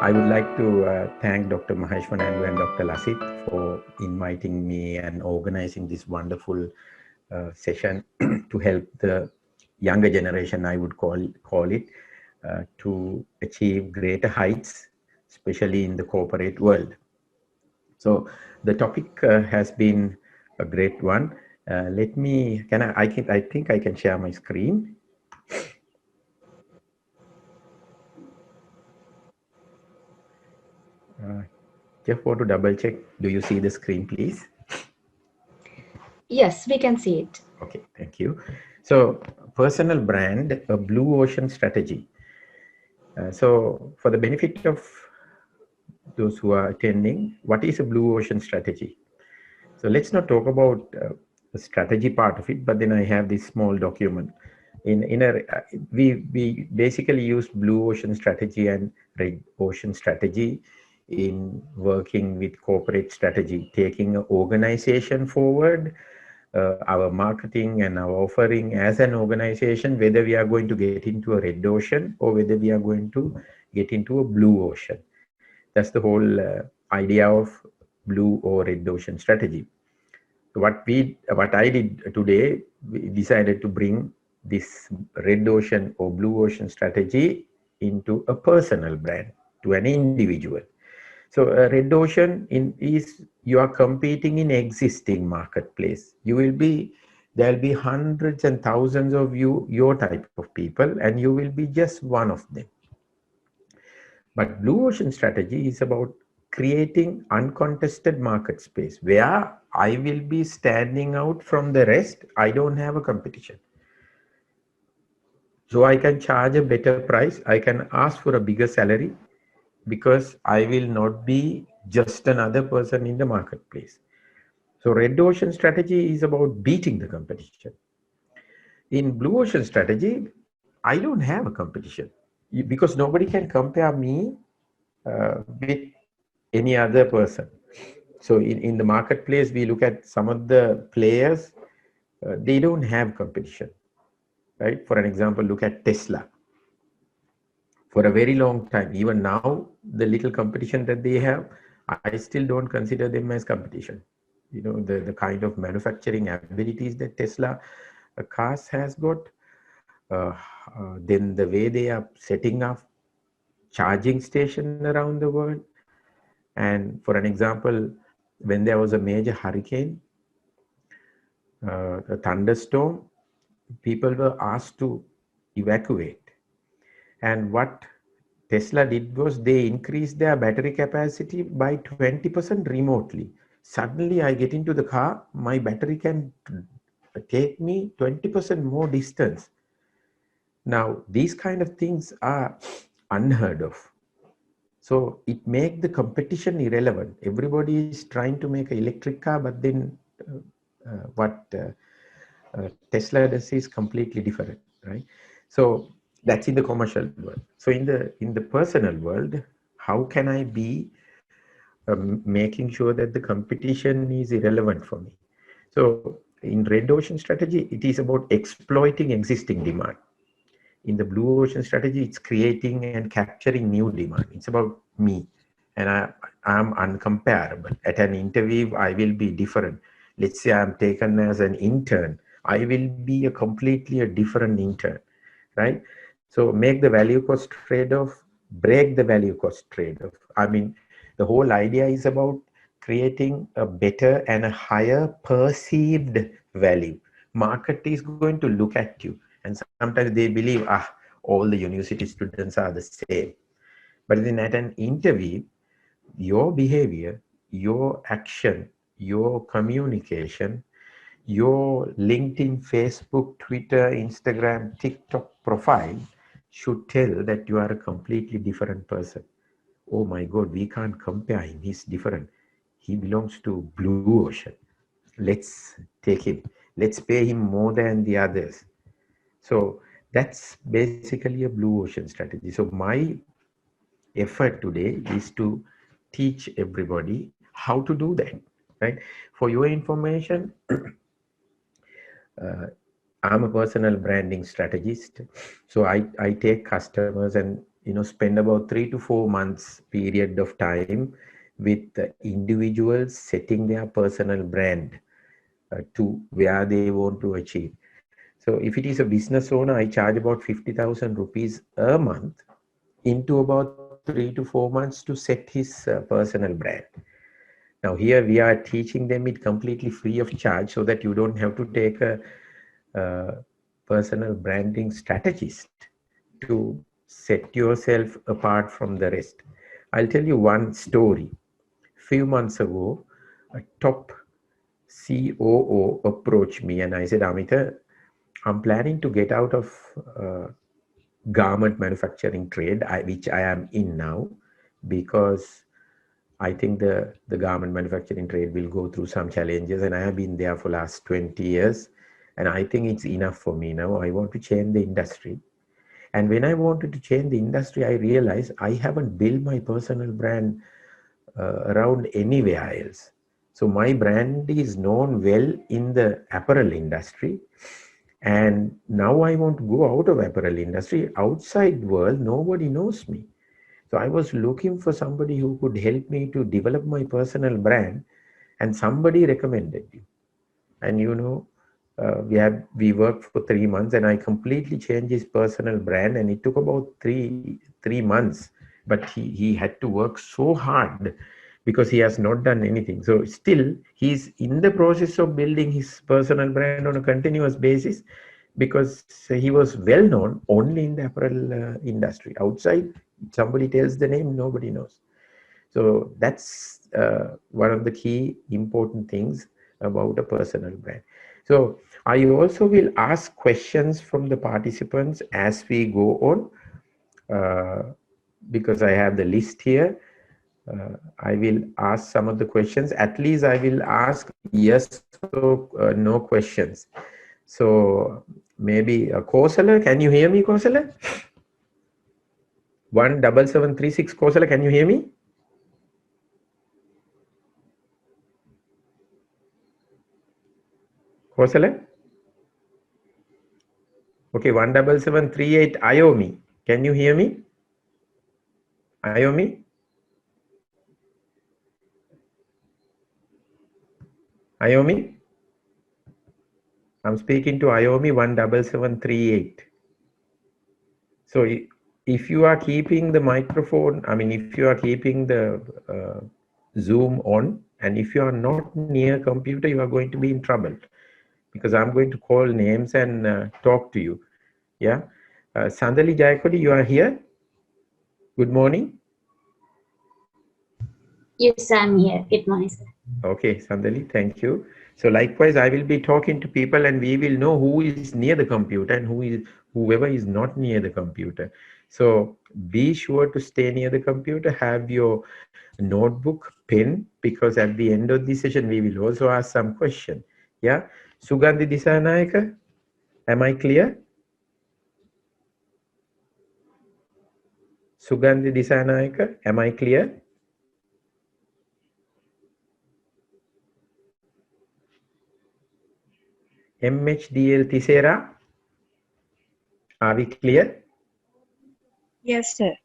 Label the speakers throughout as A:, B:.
A: I would like to thank Dr. Maheshwanandu and Dr. Lasit for inviting me and organizing this wonderful session to help the younger generation, I would call it, to achieve greater heights, especially in the corporate world. So the topic has been a great one. Let me, I think I can share my screen. Just want to double check. Do you see the screen, please?
B: Yes, we can see it.
A: Okay, thank you. So personal brand, a blue ocean strategy. So for the benefit of those who are attending, what is a blue ocean strategy? So let's not talk about the strategy part of it, but then I have this small document. We basically use blue ocean strategy and red ocean strategy in working with corporate strategy, taking an organization forward, our marketing and our offering as an organization, whether we are going to get into a red ocean or whether we are going to get into a blue ocean. That's the whole idea of blue or red ocean strategy. What I did today, we decided to bring this red ocean or blue ocean strategy into a personal brand, to an individual. So red ocean is you are competing in existing marketplace. There'll be hundreds and thousands of your type of people, and you will be just one of them. But blue ocean strategy is about creating uncontested market space where I will be standing out from the rest. I don't have a competition. So I can charge a better price. I can ask for a bigger salary because I will not be just another person in the marketplace. So red ocean strategy is about beating the competition. In blue ocean strategy, I don't have a competition because nobody can compare me with any other person. So in the marketplace, we look at some of the players, they don't have competition, right? For an example, look at Tesla. For a very long time, even now, the little competition that they have, I still don't consider them as competition. You know, the kind of manufacturing abilities that Tesla cars has got, uh, then the way they are setting up charging station around the world. And for an example, when there was a major hurricane, a thunderstorm, people were asked to evacuate. And what Tesla did was they increased their battery capacity by 20% remotely. Suddenly, I get into the car, my battery can take me 20% more distance. Now, these kind of things are unheard of. So it makes the competition irrelevant. Everybody is trying to make an electric car, but then what Tesla does is completely different, right? So that's in the commercial world. So in the personal world, how can I be making sure that the competition is irrelevant for me? So in red ocean strategy, it is about exploiting existing demand. In the blue ocean strategy, it's creating and capturing new demand. It's about me, and I'm uncomparable. At an interview, I will be different. Let's say I'm taken as an intern, I will be a different intern, right? So make the value cost trade-off, break the value cost trade-off. I mean, the whole idea is about creating a better and a higher perceived value. Market is going to look at you, and sometimes they believe, all the university students are the same. But then at an interview, your behavior, your action, your communication, your LinkedIn, Facebook, Twitter, Instagram, TikTok profile should tell that you are a completely different person. Oh my God, we can't compare him. He's different. He belongs to blue ocean. Let's take him. Let's pay him more than the others. So that's basically a blue ocean strategy. So my effort today is to teach everybody how to do that, right? For your information, I'm a personal branding strategist. So I take customers and spend about 3 to 4 months period of time with individuals setting their personal brand to where they want to achieve. So if it is a business owner, I charge about 50,000 rupees a month into about 3 to 4 months to set his personal brand. Now here we are teaching them it completely free of charge so that you don't have to take a personal branding strategist to set yourself apart from the rest. I'll tell you one story. Few months ago, a top COO approached me and I said, Amithe, I'm planning to get out of garment manufacturing trade, which I am in now, because I think the garment manufacturing trade will go through some challenges, and I have been there for last 20 years, and I think it's enough for me now. I want to change the industry. And when I wanted to change the industry, I realized I haven't built my personal brand around anywhere else. So my brand is known well in the apparel industry. And now I want to go out of apparel industry. Outside world, nobody knows me. So I was looking for somebody who could help me to develop my personal brand, and somebody recommended you. And we worked for 3 months, and I completely changed his personal brand, and it took about three months. But he had to work so hard because he has not done anything. So still, he's in the process of building his personal brand on a continuous basis because he was well known only in the apparel industry. Outside, somebody tells the name, nobody knows. So that's one of the key important things about a personal brand. So I also will ask questions from the participants as we go on, because I have the list here. I will ask some of the questions. At least I will ask yes or no questions. So maybe Kosala, can you hear me, Kosala? 17736 Kosala, can you hear me? Kosala? Okay, 17738 Iomi. Can you hear me? Iomi? Iomi? I'm speaking to Iomi 17738. So if you are keeping the microphone, I mean, if you are keeping the Zoom on, and if you are not near computer, you are going to be in trouble because I'm going to call names and talk to you. Yeah. Sandali Jayakodi, you are here. Good morning.
B: Yes, I'm here. Good morning, sir.
A: Okay, Sandali, thank you. So likewise, I will be talking to people and we will know who is near the computer and whoever is not near the computer. So be sure to stay near the computer, have your notebook, pen, because at the end of the session, we will also ask some question. Yeah. Sugandhi Disanayaka, am I clear? Sugandhi Disanayaka, am I clear? MHDL Tisera, are we clear?
C: Yes, sir.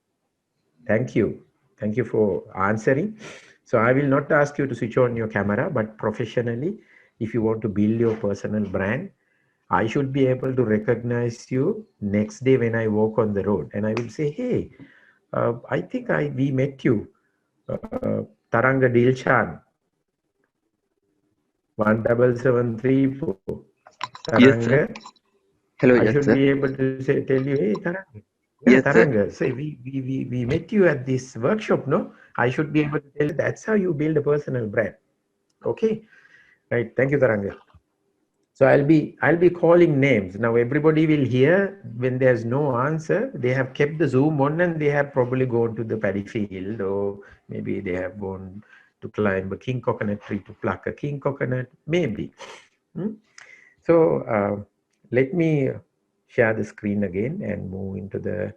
A: Thank you. Thank you for answering. So I will not ask you to switch on your camera, but professionally, if you want to build your personal brand, I should be able to recognize you next day when I walk on the road. And I will say, hey, I think we met you, Taranga Dilchan, 17734.
D: Yes, sir.
A: Taranga,
D: Hello,
A: I
D: yes,
A: should
D: sir.
A: be able to tell you, hey, Taranga. Yeah,
D: Yes, sir.
A: Taranga. So we met you at this workshop, no? I should be able to tell you that's how you build a personal brand. Okay. Right. Thank you, Taranga. So I'll be calling names. Now everybody will hear when there's no answer. They have kept the Zoom on and they have probably gone to the paddy field, or maybe they have gone to climb a king coconut tree to pluck a king coconut, maybe. So let me share the screen again and move into the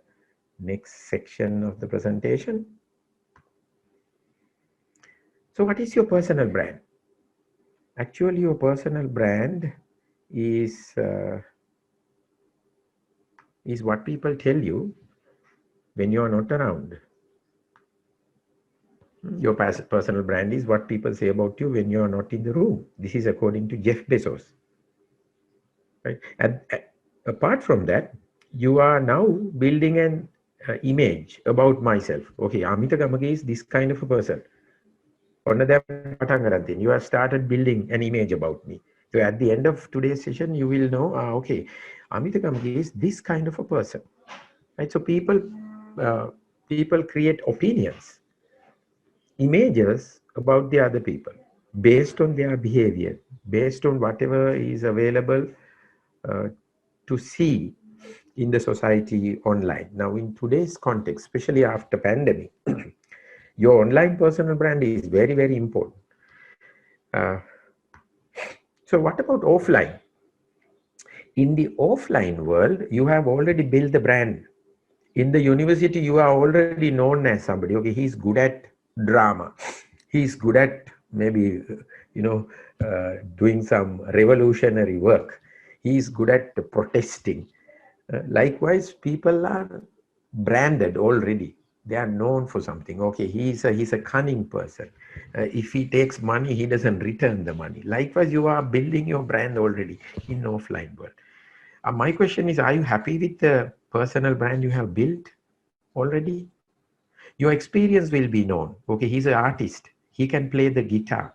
A: next section of the presentation. So what is your personal brand? Actually, your personal brand is what people tell you when you are not around. Your personal brand is what people say about you when you are not in the room. This is according to Jeff Bezos. Right? And apart from that, you are now building an image about myself. Okay, Amithe Gamage is this kind of a person. You have started building an image about me. So at the end of today's session, you will know, okay, Amithe Gamage is this kind of a person. Right? So uh, people create opinions, images about the other people based on their behavior, based on whatever is available uh, to see in the society online. Now, in today's context, especially after pandemic, your online personal brand is very, very important. Uh, so what about offline? In the offline world, you have already built the brand. In the university, you are already known as somebody. Okay, he's good at drama. He's good at maybe, doing some revolutionary work. He's good at protesting. Likewise, people are branded already. They are known for something. Okay, he's a cunning person. If he takes money, he doesn't return the money. Likewise, you are building your brand already in offline world. My question is, are you happy with the personal brand you have built already? Your experience will be known. Okay, he's an artist. He can play the guitar.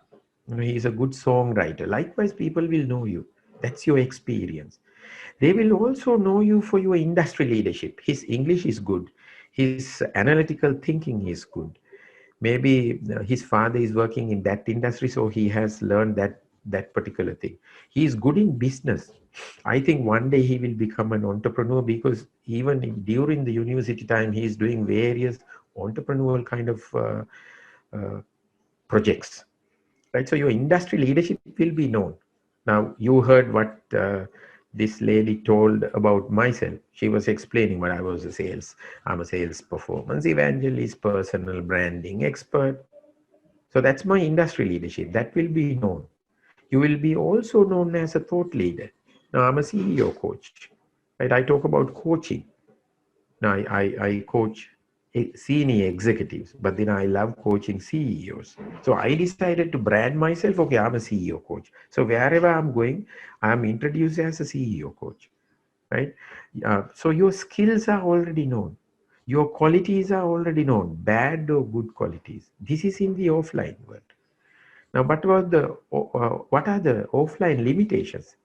A: He's a good songwriter. Likewise, people will know you. That's your experience. They will also know you for your industry leadership. His English is good. His analytical thinking is good. Maybe his father is working in that industry, so he has learned that particular thing. He is good in business. I think one day he will become an entrepreneur, because even during the university time, he is doing various entrepreneurial kind of uh, projects. Right? So your industry leadership will be known. Now, you heard what this lady told about myself. She was explaining what I was I'm a sales performance evangelist, personal branding expert. So that's my industry leadership. That will be known. You will be also known as a thought leader. Now, I'm a CEO coach. Right? I talk about coaching. Now, I coach senior executives, but then I love coaching CEOs. So I decided to brand myself. Okay, I'm a CEO coach. So wherever I'm going, I'm introduced as a CEO coach, right? So your skills are already known. Your qualities are already known, bad or good qualities. This is in the offline world. Now, what are the offline limitations?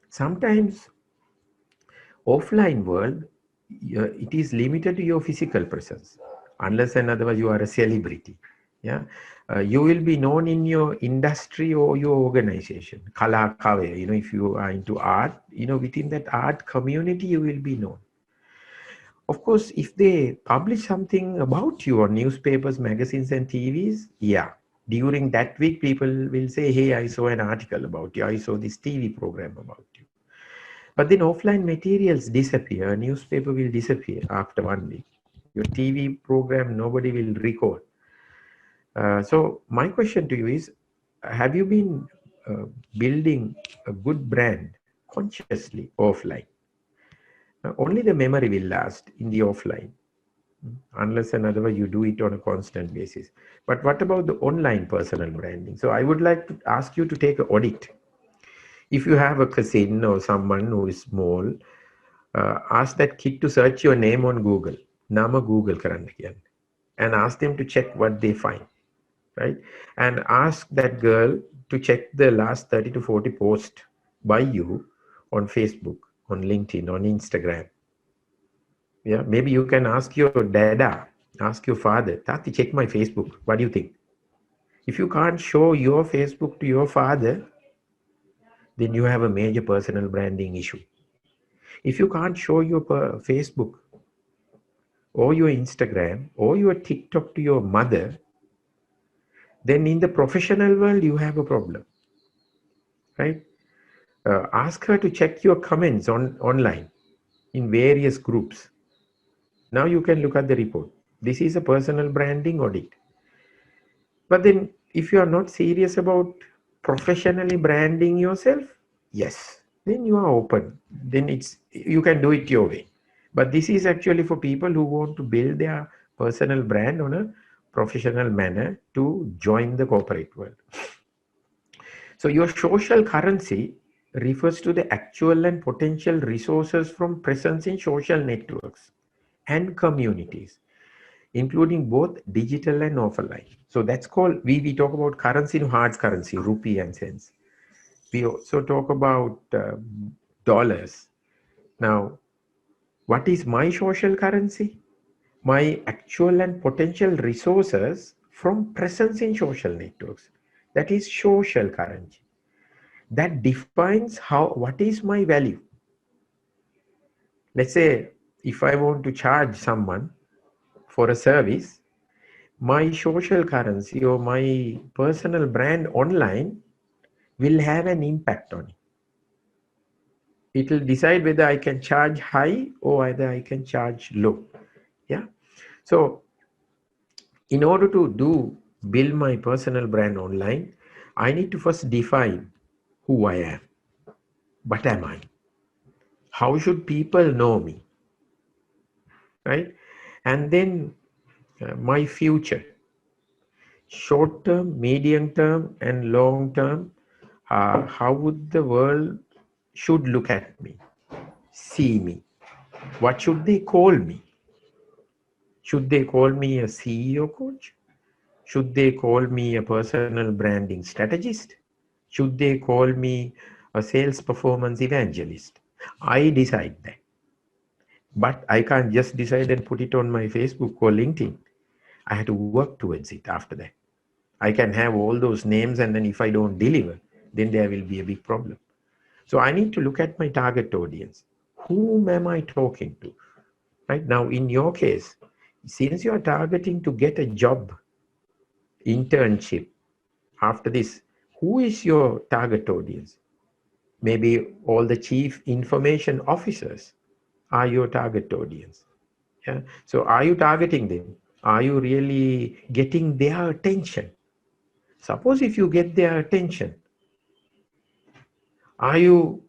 A: Sometimes offline world, it is limited to your physical presence, unless and otherwise you are a celebrity. Yeah, you will be known in your industry or your organization. Kala kave, if you are into art, within that art community, you will be known. Of course, if they publish something about you on newspapers, magazines, and TVs, yeah, during that week, people will say, "Hey, I saw an article about you. I saw this TV program about you." But then offline materials disappear. A newspaper will disappear after 1 week. Your TV program, nobody will record. So my question to you is, have you been building a good brand consciously offline? Only the memory will last in the offline, unless and otherwise you do it on a constant basis. But what about the online personal branding? So I would like to ask you to take an audit. If you have a cousin or someone who is small, ask that kid to search your name on Google. Nama Google karanna kiyanne. And ask them to check what they find, right? And ask that girl to check the last 30 to 40 posts by you on Facebook, on LinkedIn, on Instagram. Yeah, maybe you can ask your dada, ask your father, Tati, check my Facebook. What do you think? If you can't show your Facebook to your father, then you have a major personal branding issue. If you can't show your Facebook or your Instagram or your TikTok to your mother, then in the professional world, you have a problem, right? Ask her to check your comments online in various groups. Now you can look at the report. This is a personal branding audit. But then if you are not serious about professionally branding yourself, yes, then you are open. Then you can do it your way. But this is actually for people who want to build their personal brand on a professional manner to join the corporate world. So your social currency refers to the actual and potential resources from presence in social networks and communities, including both digital and offline. So that's called, we talk about currency in hard currency, rupee and cents. We also talk about dollars. Now, what is my social currency? My actual and potential resources from presence in social networks. That is social currency. That defines what is my value. Let's say if I want to charge someone for a service, my social currency or my personal brand online will have an impact on it. It will decide whether I can charge high or whether I can charge low. Yeah. So in order to build my personal brand online, I need to first define who I am. What am I? How should people know me? Right? And then my future, short term, medium term, and long term. How would the world should look at me, see me? What should they call me? Should they call me a CEO coach? Should they call me a personal branding strategist? Should they call me a sales performance evangelist? I decide that. But I can't just decide and put it on my Facebook or LinkedIn. I have to work towards it after that. I can have all those names, and then if I don't deliver, then there will be a big problem. So I need to look at my target audience. Whom am I talking to? Right now, in your case, since you are targeting to get a job, internship, after this, who is your target audience? Maybe all the chief information officers are your target audience. Yeah. So are you targeting them? Are you really getting their attention? Suppose if you get their attention, are you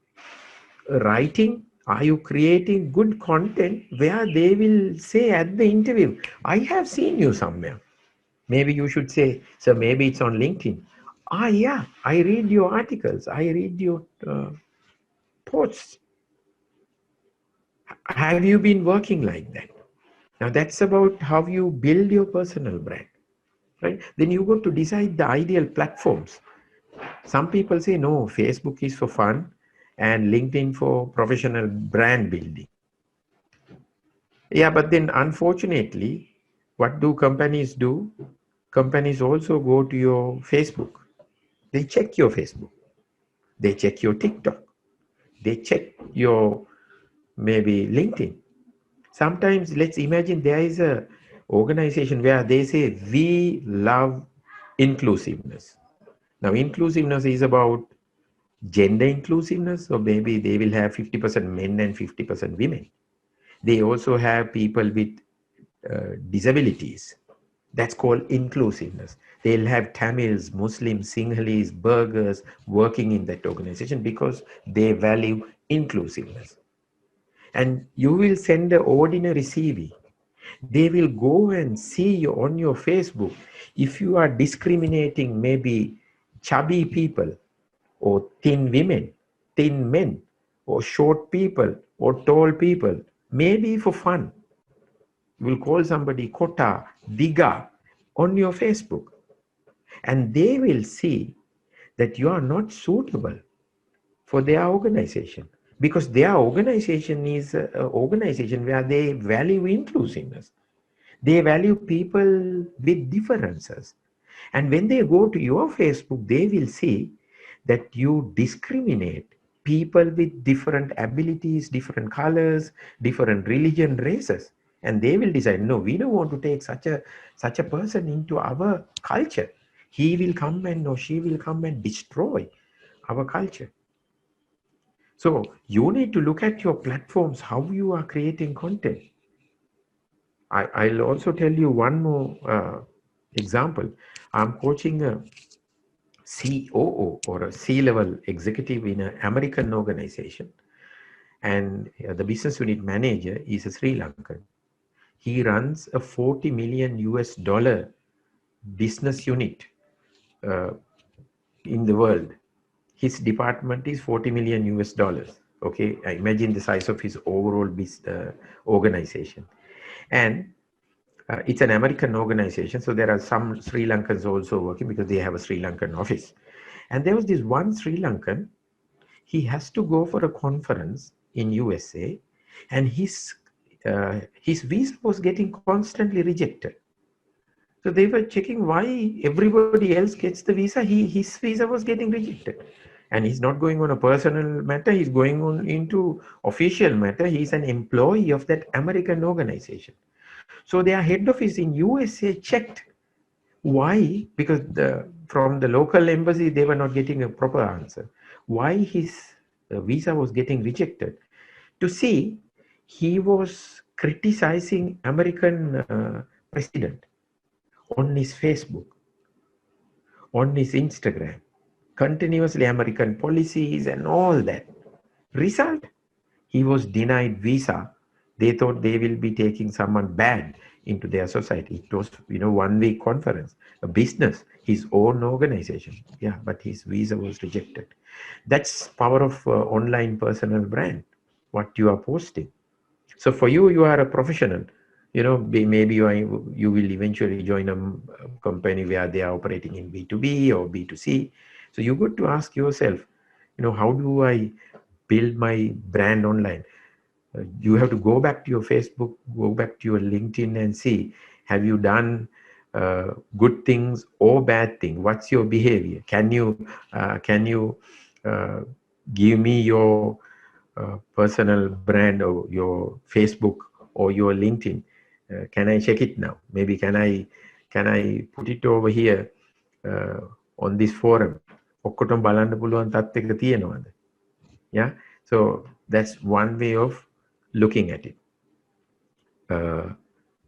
A: writing? Are you creating good content where they will say at the interview, I have seen you somewhere. Maybe you should say, so maybe it's on LinkedIn. Yeah, I read your articles. I read your posts. Have you been working like that? Now that's about how you build your personal brand, right? Then you got to decide the ideal platforms. Some people say, no, Facebook is for fun and LinkedIn for professional brand building. Yeah, but then unfortunately, what do companies do? Companies also go to your Facebook. They check your Facebook. They check your TikTok. They check your maybe LinkedIn. Sometimes let's imagine there is a organization where they say we love inclusiveness. Now inclusiveness is about gender inclusiveness, or maybe they will have 50% men and 50% women. They also have people with disabilities. That's called inclusiveness. They'll have Tamils, Muslims, Sinhalese, Burghers working in that organization because they value inclusiveness. And you will send an ordinary CV. They will go and see you on your Facebook. If you are discriminating maybe chubby people or thin women, thin men, or short people or tall people, maybe for fun, you will call somebody Kota, Diga on your Facebook, and they will see that you are not suitable for their organization, because their organization is an organization where they value inclusiveness. They value people with differences. And when they go to your Facebook, they will see that you discriminate people with different abilities, different colors, different religion, races. And they will decide, no, we don't want to take such a person into our culture. He will come and or she will come and destroy our culture. So you need to look at your platforms, how you are creating content. I'll also tell you one more example. I'm coaching a COO or a C-level executive in an American organization. and the business unit manager is a Sri Lankan. He runs a 40 million US dollar business unit uh, in the world. His department is 40 million US dollars. Okay, imagine the size of his overall organization. And it's an American organization, so there are some Sri Lankans also working because they have a Sri Lankan office. And there was this one Sri Lankan, he has to go for a conference in USA, and his visa was getting constantly rejected. So they were checking why everybody else gets the visa, his visa was getting rejected. And he's not going on a personal matter, he's going on into official matter. He's an employee of that American organization. So their head office in USA checked why, because from the local embassy, they were not getting a proper answer. Why his visa was getting rejected. To see, he was criticizing American president on his Facebook, on his Instagram, continuously American policies and all that. Result, he was denied visa. They thought they will be taking someone bad into their society. It was, 1 week conference, a business, his own organization. Yeah, but his visa was rejected. That's power of online personal brand, what you are posting. So for you, you are a professional. Maybe you will eventually join a company where they are operating in B2B or B2C. So you got to ask yourself, how do I build my brand online? You have to go back to your Facebook, go back to your LinkedIn and see, have you done good things or bad things? What's your behavior? Can you give me your personal brand or your Facebook or your LinkedIn? Can I check it now? Maybe can I put it over here on this forum? ඔක්කොටම බලන්න පුළුවන් තත්ත්වයක තියෙනවද? Yeah, so that's one way of looking at it.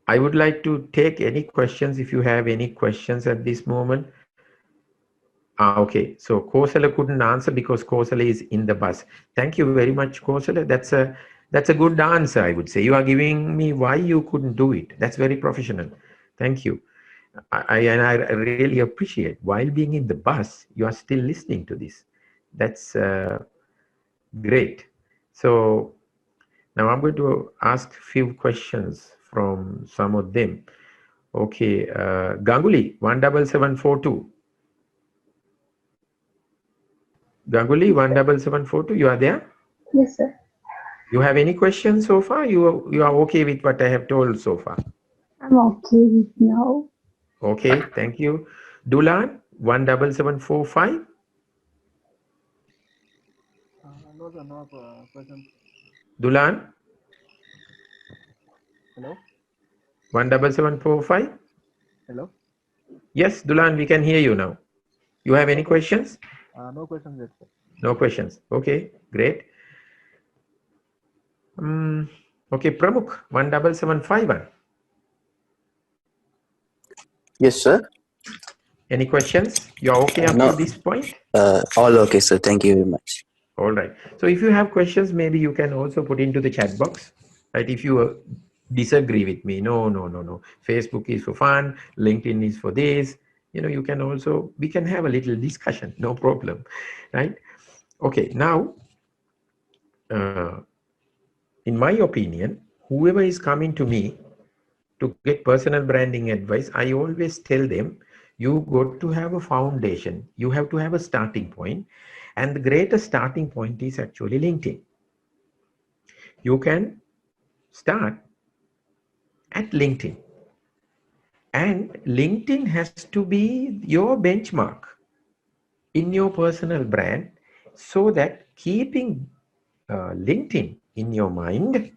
A: I would like to take any questions if you have any questions at this moment. Okay, so Kosala couldn't answer because Kosala is in the bus. Thank you very much, Kosala. That's a good answer, I would say. You are giving me why you couldn't do it. That's very professional. Thank you. I really appreciate, while being in the bus, you are still listening to this. That's great. So now I'm going to ask a few questions from some of them. Okay, Ganguly, 17742. Ganguly, 17742, you are there?
B: Yes, sir.
A: You have any questions so far? You are okay with what I have told so far?
B: I'm okay with now.
A: Okay, thank you. Dulan, 17745.
E: No, sir, no question.
A: Dulan?
E: Hello?
A: 17745.
E: Hello?
A: Yes, Dulan, we can hear you now. You have any questions?
E: No questions yet, sir.
A: No questions. Okay, great. Okay, Pramukh, 17751.
D: Yes, sir.
A: Any questions? You are okay up
D: No.
A: to this point?
D: All okay, sir. Thank you very much.
A: All right. So if you have questions, maybe you can also put into the chat box. Right? If you disagree with me, no. Facebook is for fun. LinkedIn is for this. You can also, we can have a little discussion. No problem. Right? Okay. Now, in my opinion, whoever is coming to me to get personal branding advice, I always tell them, you got to have a foundation. You have to have a starting point. And the greatest starting point is actually LinkedIn. You can start at LinkedIn. And LinkedIn has to be your benchmark in your personal brand, so that keeping LinkedIn in your mind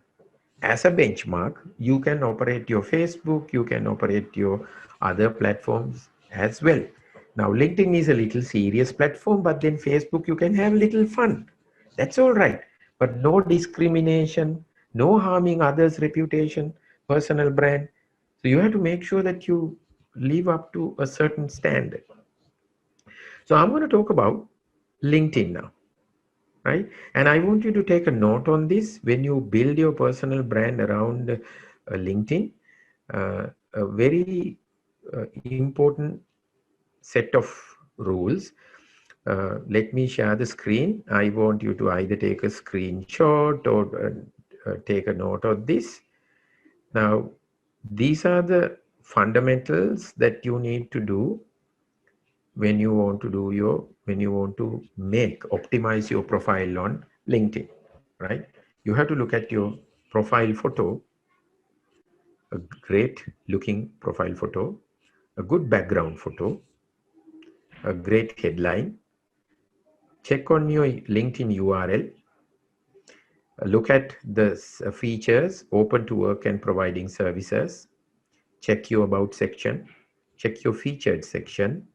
A: as a benchmark, you can operate your Facebook, you can operate your other platforms as well. Now, LinkedIn is a little serious platform, but then Facebook, you can have a little fun. That's all right. But no discrimination, no harming others' reputation, personal brand. So you have to make sure that you live up to a certain standard. So I'm going to talk about LinkedIn now. right? And I want you to take a note on this when you build your personal brand around LinkedIn. A very important set of rules. Let me share the screen. I want you to either take a screenshot or take a note of this. Now, these are the fundamentals that you need to do when you want to optimize your profile on LinkedIn, right? You have to look at your profile photo, a great looking profile photo, a good background photo, a great headline. Check on your LinkedIn URL. Look at the features, open to work and providing services. Check your about section. Check your featured section.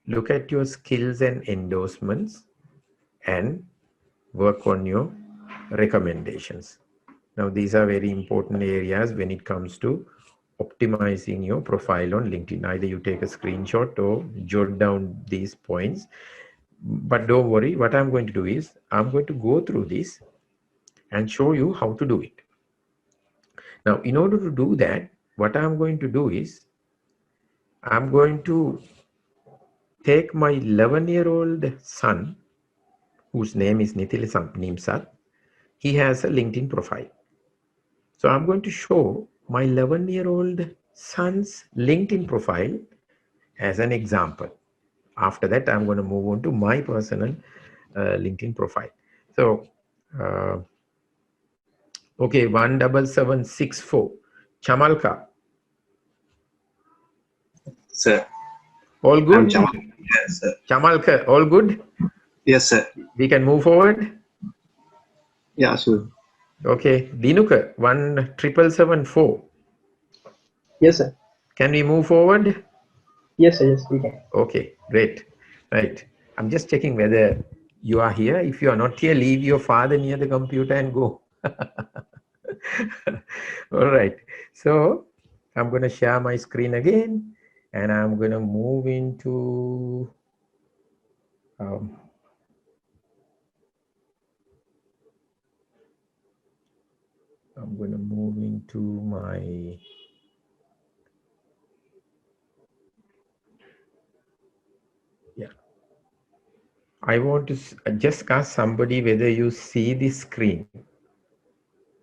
A: Look at your skills and endorsements and work on your recommendations. Now, these are very important areas when it comes to optimizing your profile on LinkedIn. Either you take a screenshot or jot down these points. But don't worry, what I'm going to do is I'm going to go through this and show you how to do it. Now, in order to do that, what I'm going to do is I'm going to take my 11-year-old son, whose name is Nithil Nimsat. He has a LinkedIn profile. So I'm going to show my 11-year-old son's LinkedIn profile as an example. After that, I'm going to move on to my personal LinkedIn profile. So, okay, 17764. Chamalka.
F: Sir,
A: All
F: I'm
A: good?
F: Jamal. Yes, sir.
A: Chamalka, all good?
F: Yes, sir.
A: We can move forward?
F: Yeah, sure.
A: Okay, Dinuka, 17774.
G: Yes, sir.
A: Can we move forward?
G: Yes, sir. Yes, we can.
A: Okay, great. Right. I'm just checking whether you are here. If you are not here, leave your father near the computer and go. All right. So I'm going to share my screen again and I'm going to move into my I want to just ask somebody whether you see this screen,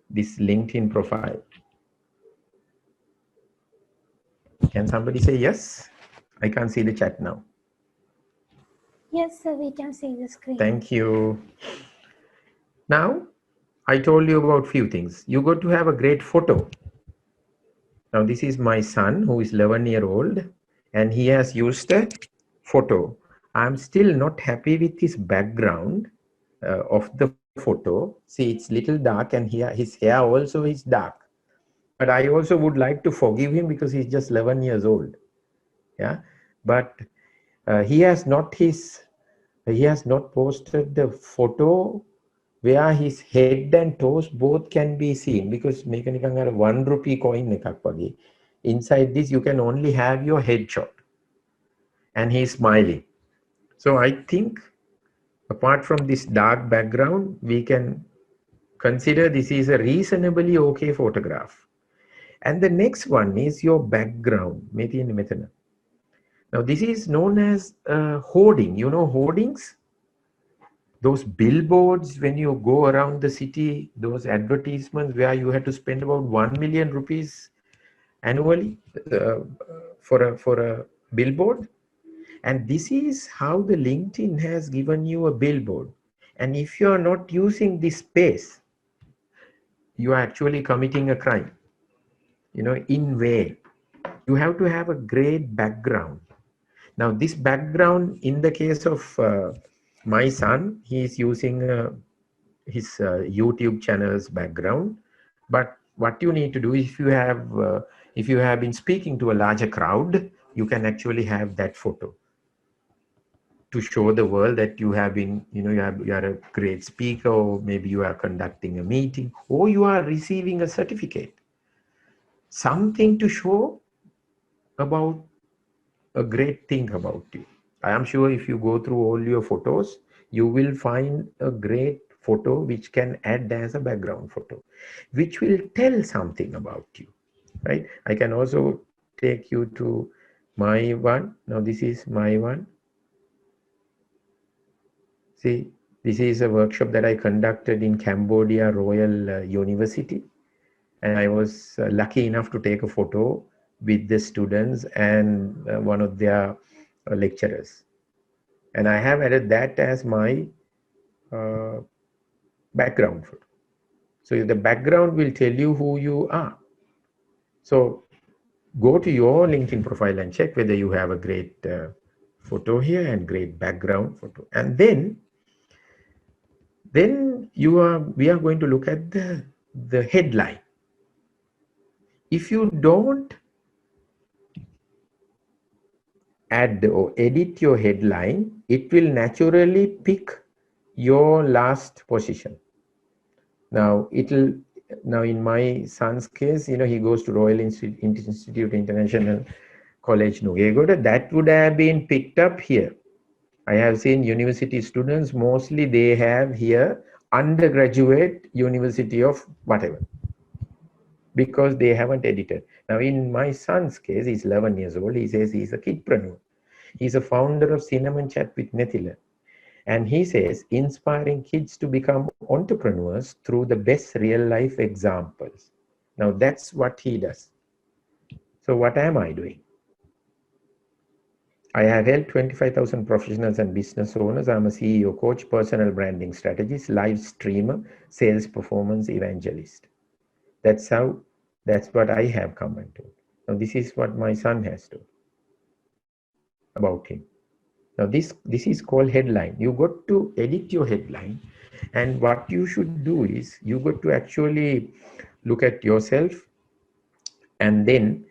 A: this LinkedIn profile. Can somebody say yes? I can't see the chat now.
B: Yes, sir, we can see the screen.
A: Thank you. Now, I told you about few things. You got to have a great photo. Now, this is my son who is 11-year-old and he has used a photo. I'm still not happy with his background of the photo. See, it's little dark and here his hair also is dark. But I also would like to forgive him because he's just 11 years old. Yeah, but he has not posted the photo where his head and toes both can be seen, because මේක නිකන් අර 1 rupee coin එකක් වගේ. Inside this you can only have your headshot and he's smiling. So I think apart from this dark background, we can consider this is a reasonably okay photograph. And the next one is your background. Now this is known as hoarding. You know hoardings? Those billboards when you go around the city, those advertisements where you had to spend about 1 million rupees annually for a billboard. And this is how the LinkedIn has given you a billboard. And if you are not using this space, you are actually committing a crime, in way. You have to have a great background. Now this background, in the case of my son, he is using his YouTube channel's background. But what you need to do, if you have been speaking to a larger crowd, you can actually have that photo to show the world that you have been, you are a great speaker, or maybe you are conducting a meeting, or you are receiving a certificate. Something to show about a great thing about you. I am sure if you go through all your photos, you will find a great photo which can add as a background photo, which will tell something about you, right? I can also take you to my one. Now this is my one. See, this is a workshop that I conducted in Cambodia Royal University. And I was lucky enough to take a photo with the students and one of their lecturers. And I have added that as my background photo. So the background will tell you who you are. So go to your LinkedIn profile and check whether you have a great photo here and great background photo. And then we are going to look at the headline. If you don't add or edit your headline, it will naturally pick your last position. Now in my son's case, he goes to Royal Institute International College, Nugegoda. That would have been picked up here. I have seen university students, mostly they have here undergraduate university of whatever, because they haven't edited. Now in my son's case, he's 11 years old. He says he's a kidpreneur. He's a founder of Cinnamon Chat with Nethila. And he says, inspiring kids to become entrepreneurs through the best real life examples. Now that's what he does. So what am I doing? I have helped 25,000 professionals and business owners. I'm a CEO coach, personal branding strategist, live streamer, sales performance evangelist. That's what I have come into. Now this is what my son has told about him. Now this is called headline. You got to edit your headline, and what you should do is you got to actually look at yourself, and then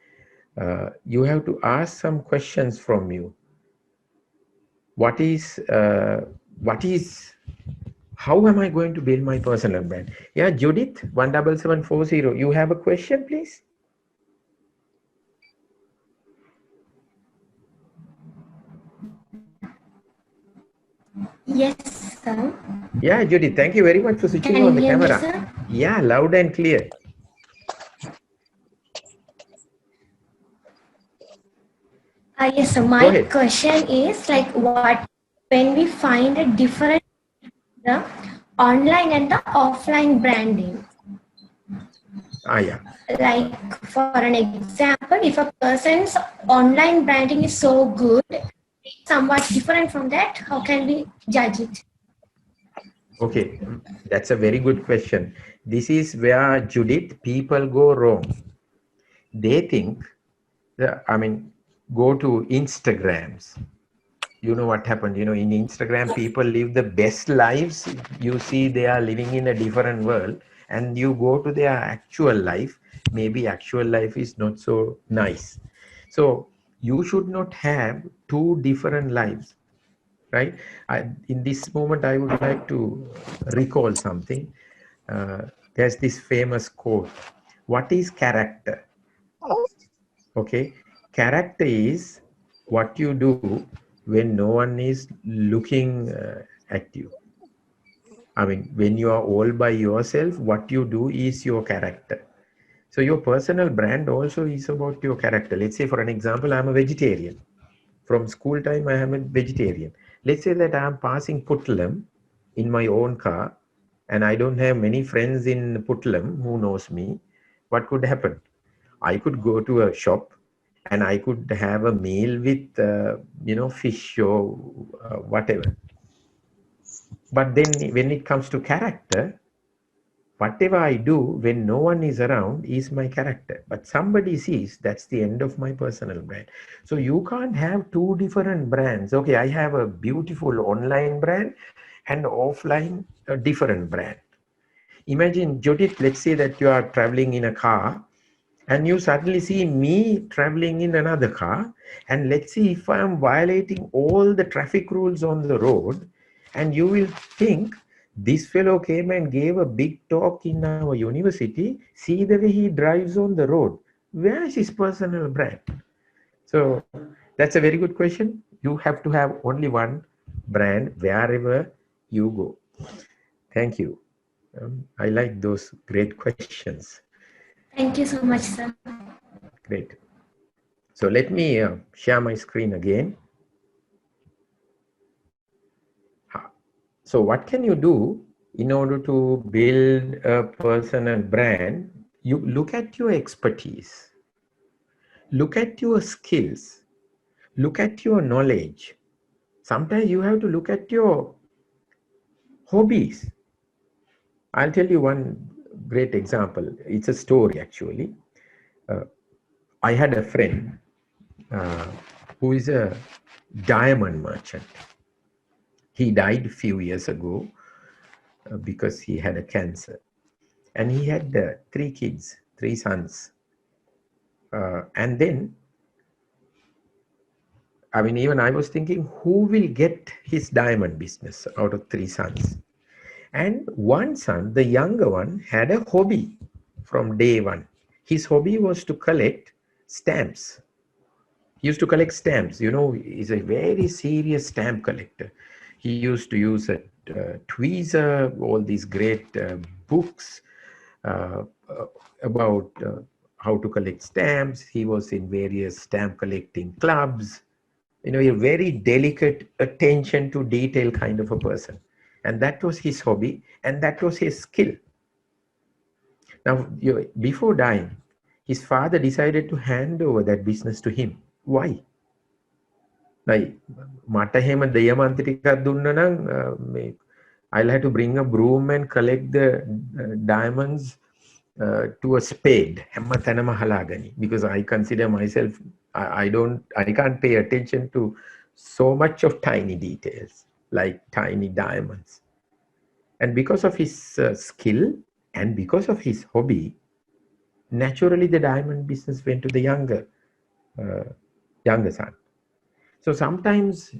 A: you have to ask some questions from you. How am I going to build my personal brand? Yeah, Judith, 17740, you have a question, please?
B: Yes, sir.
A: Yeah, Judith, thank you very much for switching
B: Can you
A: on the
B: hear me,
A: camera.
B: sir?
A: Yeah, loud and clear.
B: Yes, sir.
A: Go
B: My
A: ahead.
B: question is like what when we find a difference the online and the offline branding.
A: Yeah.
B: Like for an example, if a person's online branding is so good, it's somewhat different from that, how can we judge it?
A: Okay, that's a very good question. This is where, Judith, people go wrong. They think, go to Instagrams. You know what happened? In Instagram, people live the best lives. You see they are living in a different world, and you go to their actual life. Maybe actual life is not so nice. So you should not have two different lives, right? In this moment, I would like to recall something. There's this famous quote. What is character? Okay. Character is what you do when no one is looking at you. When you are all by yourself, what you do is your character. So your personal brand also is about your character. Let's say, for an example, I'm a vegetarian. From school time, I am a vegetarian. Let's say that I'm passing Puttalam in my own car, and I don't have many friends in Puttalam who knows me. What could happen? I could go to a shop and I could have a meal with, fish or whatever. But then when it comes to character, whatever I do when no one is around is my character. But somebody sees, that's the end of my personal brand. So you can't have two different brands. Okay, I have a beautiful online brand and offline a different brand. Imagine, Judith, let's say that you are traveling in a car and you suddenly see me traveling in another car, and let's see if I am violating all the traffic rules on the road, and you will think this fellow came and gave a big talk in our university. See the way he drives on the road. Where is his personal brand? So that's a very good question. You have to have only one brand wherever you go. Thank you. I like those great questions.
B: Thank you so much, sir.
A: Great. So let me share my screen again. So what can you do in order to build a personal brand? You look at your expertise, look at your skills, look at your knowledge. Sometimes you have to look at your hobbies. I'll tell you one great example. It's a story actually. I had a friend who is a diamond merchant. He died a few years ago because he had a cancer. And he had 3 kids, 3 sons. And then, I mean, even I was thinking, who will get his diamond business out of 3 sons? And one son, the younger one, had a hobby from day one. His hobby was to collect stamps. He used to collect stamps. You know, he's a very serious stamp collector. He used to use a tweezer, all these great books about how to collect stamps. He was in various stamp collecting clubs. You know, a very delicate attention to detail kind of a person. And that was his hobby, and that was his skill. Now, before dying, his father decided to hand over that business to him. Why? මට එහෙම දෙයමන්ති ටිකක් දුන්න නම් I'll have to bring a broom and collect the diamonds to a spade. හැම තැනම හලාගනි. Because I consider myself, I can't pay attention to so much of tiny details, like tiny diamonds. And because of his skill and because of his hobby, naturally the diamond business went to the younger son. So sometimes,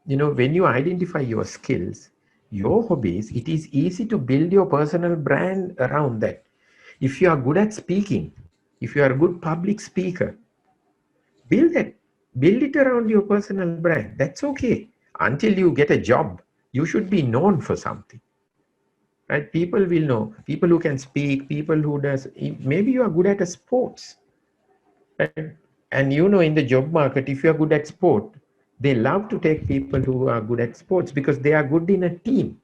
A: you know, when you identify your skills, your hobbies, it is easy to build your personal brand around that. If you are good at speaking, if you are a good public speaker, build it around your personal brand. That's okay. Until you get a job, you should be known for something. Right? People will know. People who can speak, people who does, maybe you are good at a sports. Right? And you know, in the job market, if you are good at sport, they love to take people who are good at sports because they are good in a team.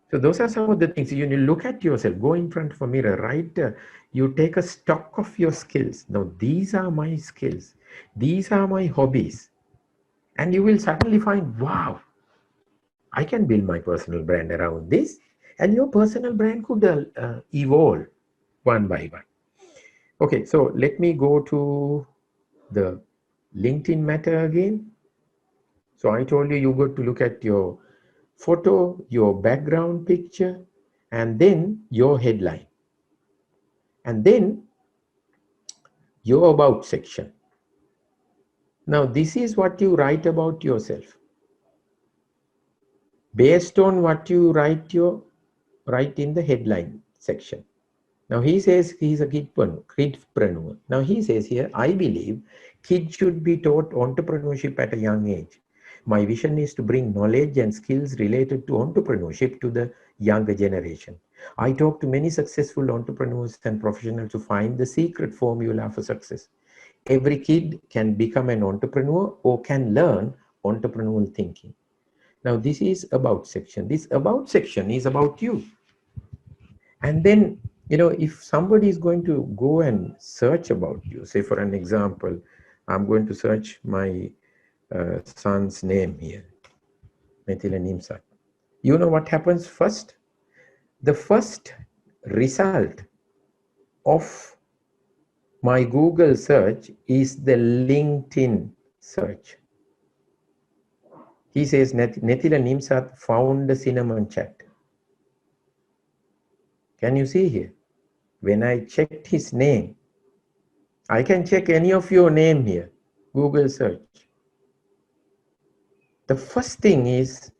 A: So those are some of the things. You look at yourself, go in front of a mirror, right? You take a stock of your skills. Now, these are my skills. These are my hobbies. And you will suddenly find, wow, I can build my personal brand around this. And your personal brand could evolve one by one. Okay, so let me go to the LinkedIn matter again. So I told you, you got to look at your photo, your background picture, and then your headline. And then your about section. Now, this is what you write about yourself. Based on what you write in the headline section. Now, he says he's a kidpreneur. Now, he says here, I believe kids should be taught entrepreneurship at a young age. My vision is to bring knowledge and skills related to entrepreneurship to the younger generation. I talk to many successful entrepreneurs and professionals to find the secret formula for success. Every kid can become an entrepreneur or can learn entrepreneurial thinking. Now, this is about section. This about section is about you. And then, you know, if somebody is going to go and search about you, say for an example, I'm going to search my son's name here, Methila Nimsat. You know what happens first? The first result of my Google search is the LinkedIn search. He says Methila Nimsat found a cinnamon chat. Can you see here? When I checked his name, I can check any of your name here, Google search. The first thing is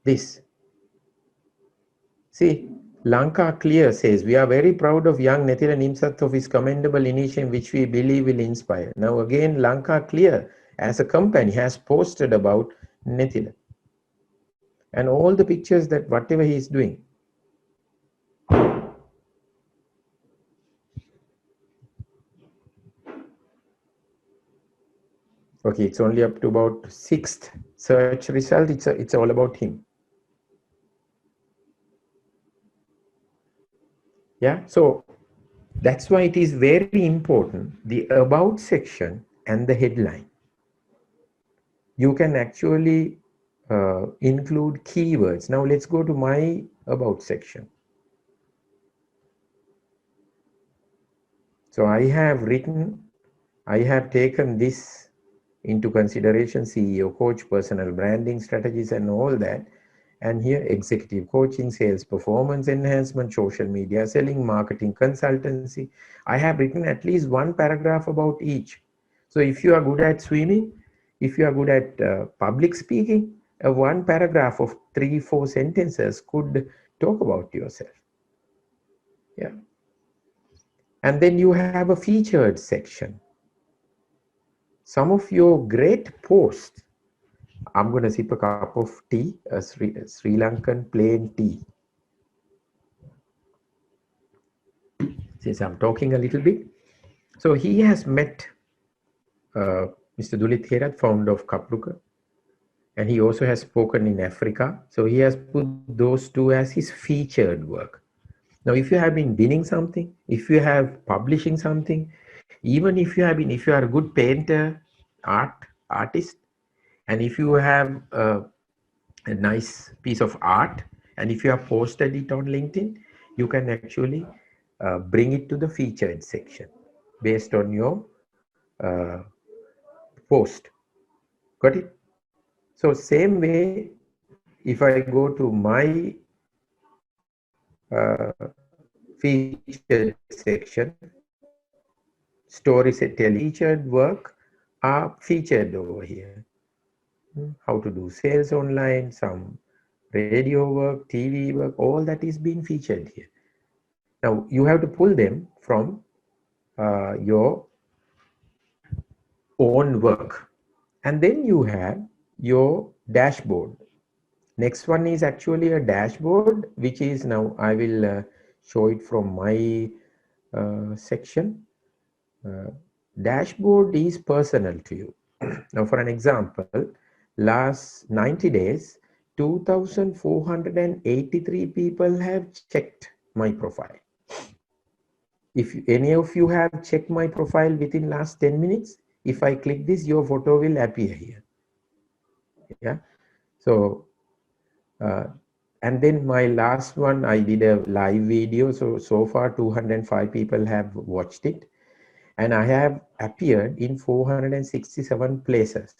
A: this. See, Lanka Clear says, we are very proud of young Methila Nimsat of his commendable initiative which we believe will inspire. Now again, Lanka Clear as a company has posted about Nethila and all the pictures that whatever he is doing. Okay, it's only up to about 6th search result. It's all about him. Yeah, so that's why it is very important, the about section and the headline. You can actually include keywords. Now let's go to my about section. So I have taken this into consideration: CEO, coach, personal branding strategies and all that. And here, executive coaching, sales performance enhancement, social media selling, marketing consultancy. I have written at least one paragraph about each. So if you are good at swimming, if you are good at public speaking, one paragraph of 3-4 sentences could talk about yourself. Yeah. And then you have a featured section. Some of your great posts. I'm going to sip a cup of tea, a Sri Lankan plain tea. Since I'm talking a little bit. So he has met Mr. Dulit Herath, founder of Kapluka. And he also has spoken in Africa. So he has put those two as his featured work. Now, if you have been winning something, if you have publishing something, even if you are a good painter, artist, and if you have a nice piece of art, and if you have posted it on LinkedIn, you can actually bring it to the featured section based on your post. Got it? So same way, if I go to my featured section, stories telling, featured work are featured over here. How to do sales online, some radio work, TV work, all that is being featured here. Now you have to pull them from your own work. And then you have your dashboard. Next one is actually a dashboard, which is now I will show it from my section. Dashboard is personal to you. Now, for an example, last 90 days, 2,483 people have checked my profile. If any of you have checked my profile within last 10 minutes, if I click this, your photo will appear here. Yeah. So, and then my last one, I did a live video. So far 205 people have watched it. And I have appeared in 467 places.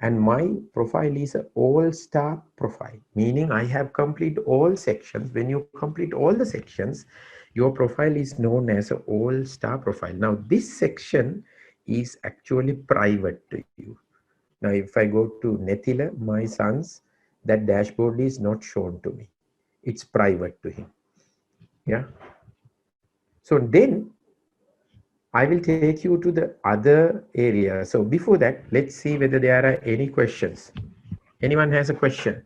A: And my profile is an all-star profile, meaning I have completed all sections. When you complete all the sections, your profile is known as an all-star profile. Now, this section is actually private to you. Now, if I go to Nethila, my son's, that dashboard is not shown to me. It's private to him. Yeah. So then I will take you to the other area. So before that, let's see whether there are any questions. Anyone has a question?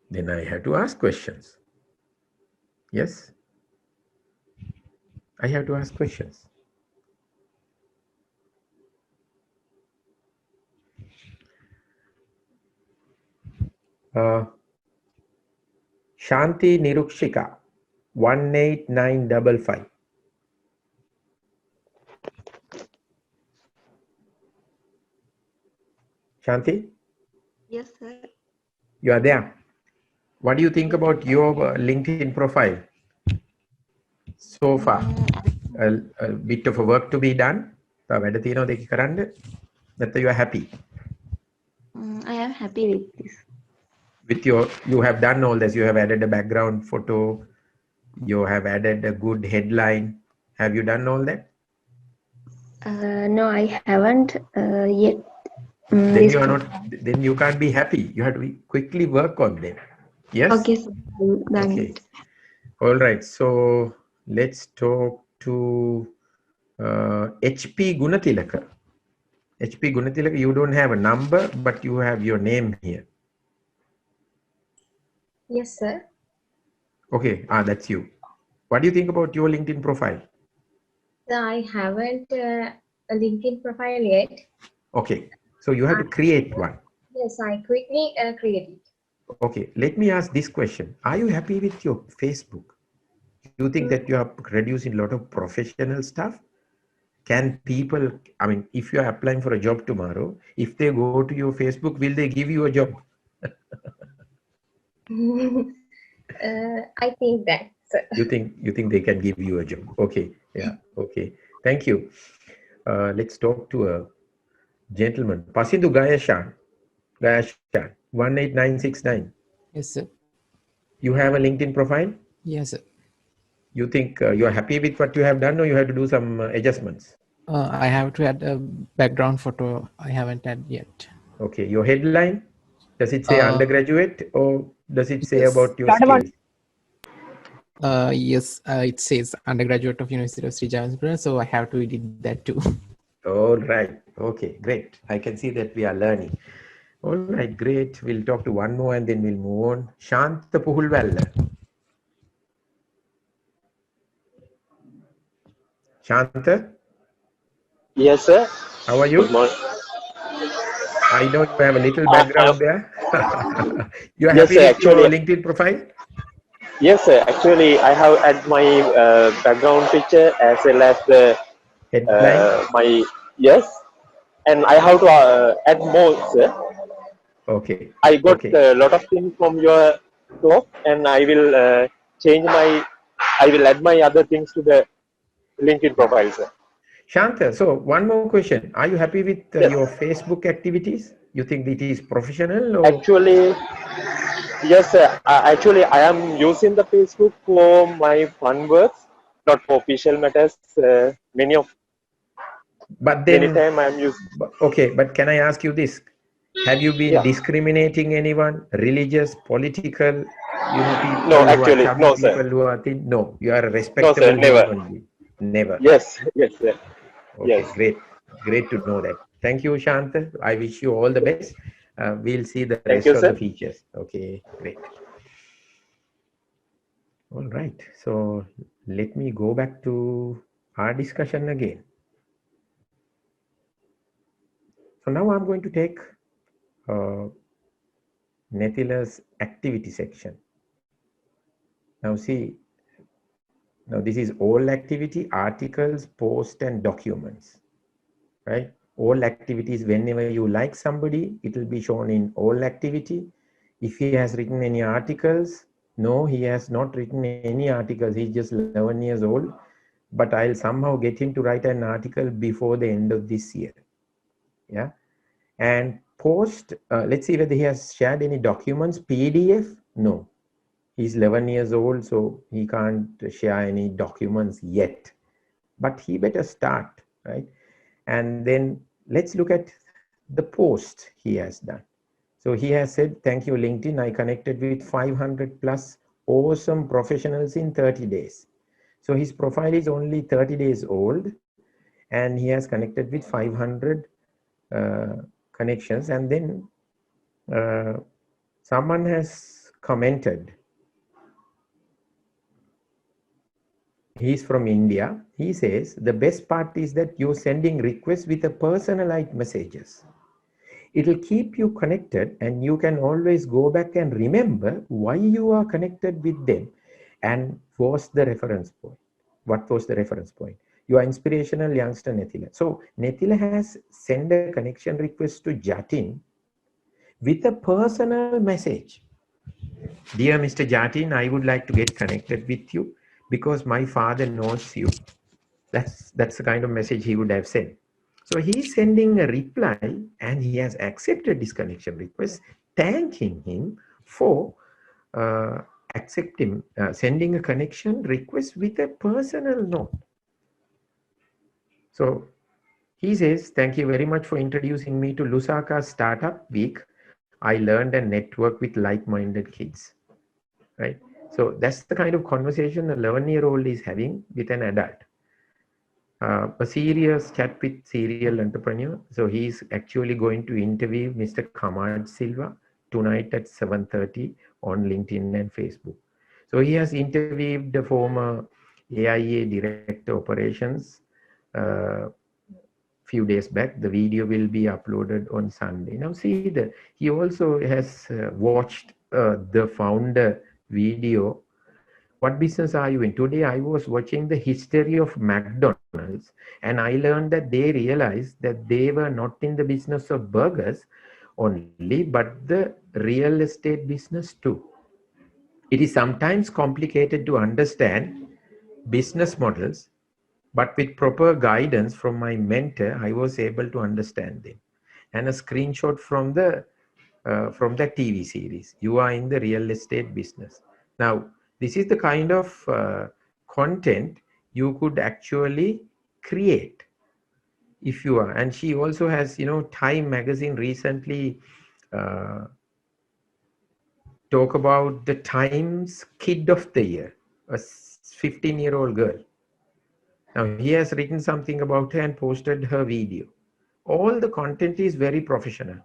A: Then I have to ask questions. Yes? I have to ask questions. Shanti Nirukshika, 18955. Shanti?
C: Yes, sir.
A: You are there. What do you think about your LinkedIn profile so far? A bit of a work to be done. වැඩ තියෙනවද ඒක කරන්න? That you are happy?
C: I am happy with this.
A: With you have done all this. You have added a background photo. You have added a good headline. Have you done all that?
C: No, I haven't yet.
A: Then you are not. Then you can't be happy. You have to quickly work on them. Yes.
C: Okay, sir. Done
A: Okay.
C: it.
A: All right. So let's talk to HP Gunatilaka. HP Gunatilaka, you don't have a number, but you have your name here.
H: Yes, sir.
A: Okay, that's you. What do you think about your LinkedIn profile?
H: So I haven't a LinkedIn profile yet.
A: Okay, so you have to create one.
H: Yes, I quickly create it.
A: Okay, let me ask this question. Are you happy with your Facebook? Do you think that you are reducing a lot of professional stuff? Can people, I mean, if you are applying for a job tomorrow, if they go to your Facebook, will they give you a job?
H: I think that, sir.
A: You think they can give you a job? Okay, yeah, okay. Thank you. Let's talk to a gentleman. Pasindu Gayashan, 18969.
I: Yes, sir.
A: You have a LinkedIn profile?
I: Yes, sir.
A: You think you are happy with what you have done, or you have to do some adjustments?
I: I have to add a background photo. I haven't added yet.
A: Okay, your headline, does it say undergraduate, or does it say
I: yes.
A: about your skills?
I: Yes, it says undergraduate of University of Sri Jayansipura, so I have to edit that too.
A: All right. Okay, great. I can see that we are learning. All right, great. We'll talk to one more and then we'll move on. Shantha Puhulwalla. Shantha,
J: Yes, sir.
A: how are
J: Good
A: you?
J: morning.
A: I know you have a little background there. You are
J: Yes,
A: happy
J: sir.
A: with your
J: Actually,
A: LinkedIn profile?
J: yes, sir. Actually, I have add my background picture as well as the
A: Headline?
J: my yes, and I have to add more, sir.
A: Okay.
J: I got
A: Okay.
J: a lot of things from your talk, and I will change my. I will add my other things to the LinkedIn profile, sir.
A: Shantha, so one more question. Are you happy with
J: Yes.
A: your Facebook activities? You think it is professional or?
J: Actually, yes, sir. Actually, I am using the Facebook for my fun works, not for official matters.
A: But
J: Many
A: then,
J: time I am using.
A: okay, but can I ask you this? Have you been
J: Yeah.
A: discriminating anyone, religious, political, people
J: No,
A: who are
J: actually,
A: chubby,
J: no, sir.
A: people who are thin? No, you are a
J: No,
A: respectable
J: sir. Never.
A: human being. Never.
J: Yes, yes, sir.
A: Okay,
J: Yes.
A: great. Great to know that. Thank you, Shantha. I wish you all the best. We'll see the
J: Thank
A: rest
J: you,
A: of the
J: sir.
A: features. Okay, great. All right. So let me go back to our discussion again. So now I'm going to take Nethila's activity section. Now see, now this is all activity, articles, post and documents, right? All activities, whenever you like somebody, it will be shown in all activity. If he has written any articles, no, he has not written any articles. He's just 11 years old, but I'll somehow get him to write an article before the end of this year. Yeah. And post, let's see whether he has shared any documents, PDF. No, he's 11 years old, so he can't share any documents yet, but he better start, right? And then let's look at the post he has done. So he has said, thank you, LinkedIn. I connected with 500 plus awesome professionals in 30 days. So his profile is only 30 days old and he has connected with 500 connections. And then someone has commented, he's from India. He says, the best part is that you're sending requests with a personalized messages. It'll keep you connected and you can always go back and remember why you are connected with them and what's the reference point. What was the reference point? You are inspirational youngster Nethila. So Nethila has sent a connection request to Jatin with a personal message. Dear Mr. Jatin, I would like to get connected with you because my father knows you. That's the kind of message he would have sent. So he's sending a reply and he has accepted this connection request, thanking him for sending a connection request with a personal note. So he says, thank you very much for introducing me to Lusaka Startup Week. I learned and networked with like-minded kids, right? So that's the kind of conversation a 11-year-old is having with an adult. A serious chat with serial entrepreneur. So he's actually going to interview Mr. Gamage Silva tonight at 7:30 on LinkedIn and Facebook. So he has interviewed the former AIA Director Operations few days back. The video will be uploaded on Sunday. Now see, he also has watched the founder video. What business are you in? Today I was watching the history of McDonald's and I learned that they realized that they were not in the business of burgers only, but the real estate business too. It is sometimes complicated to understand business models, but with proper guidance from my mentor, I was able to understand them. And a screenshot from that TV series. You are in the real estate business. Now, this is the kind of content you could actually create if you are. And she also has, Time magazine recently talk about the Times Kid of the Year, a 15-year-old girl. Now, he has written something about her and posted her video. All the content is very professional.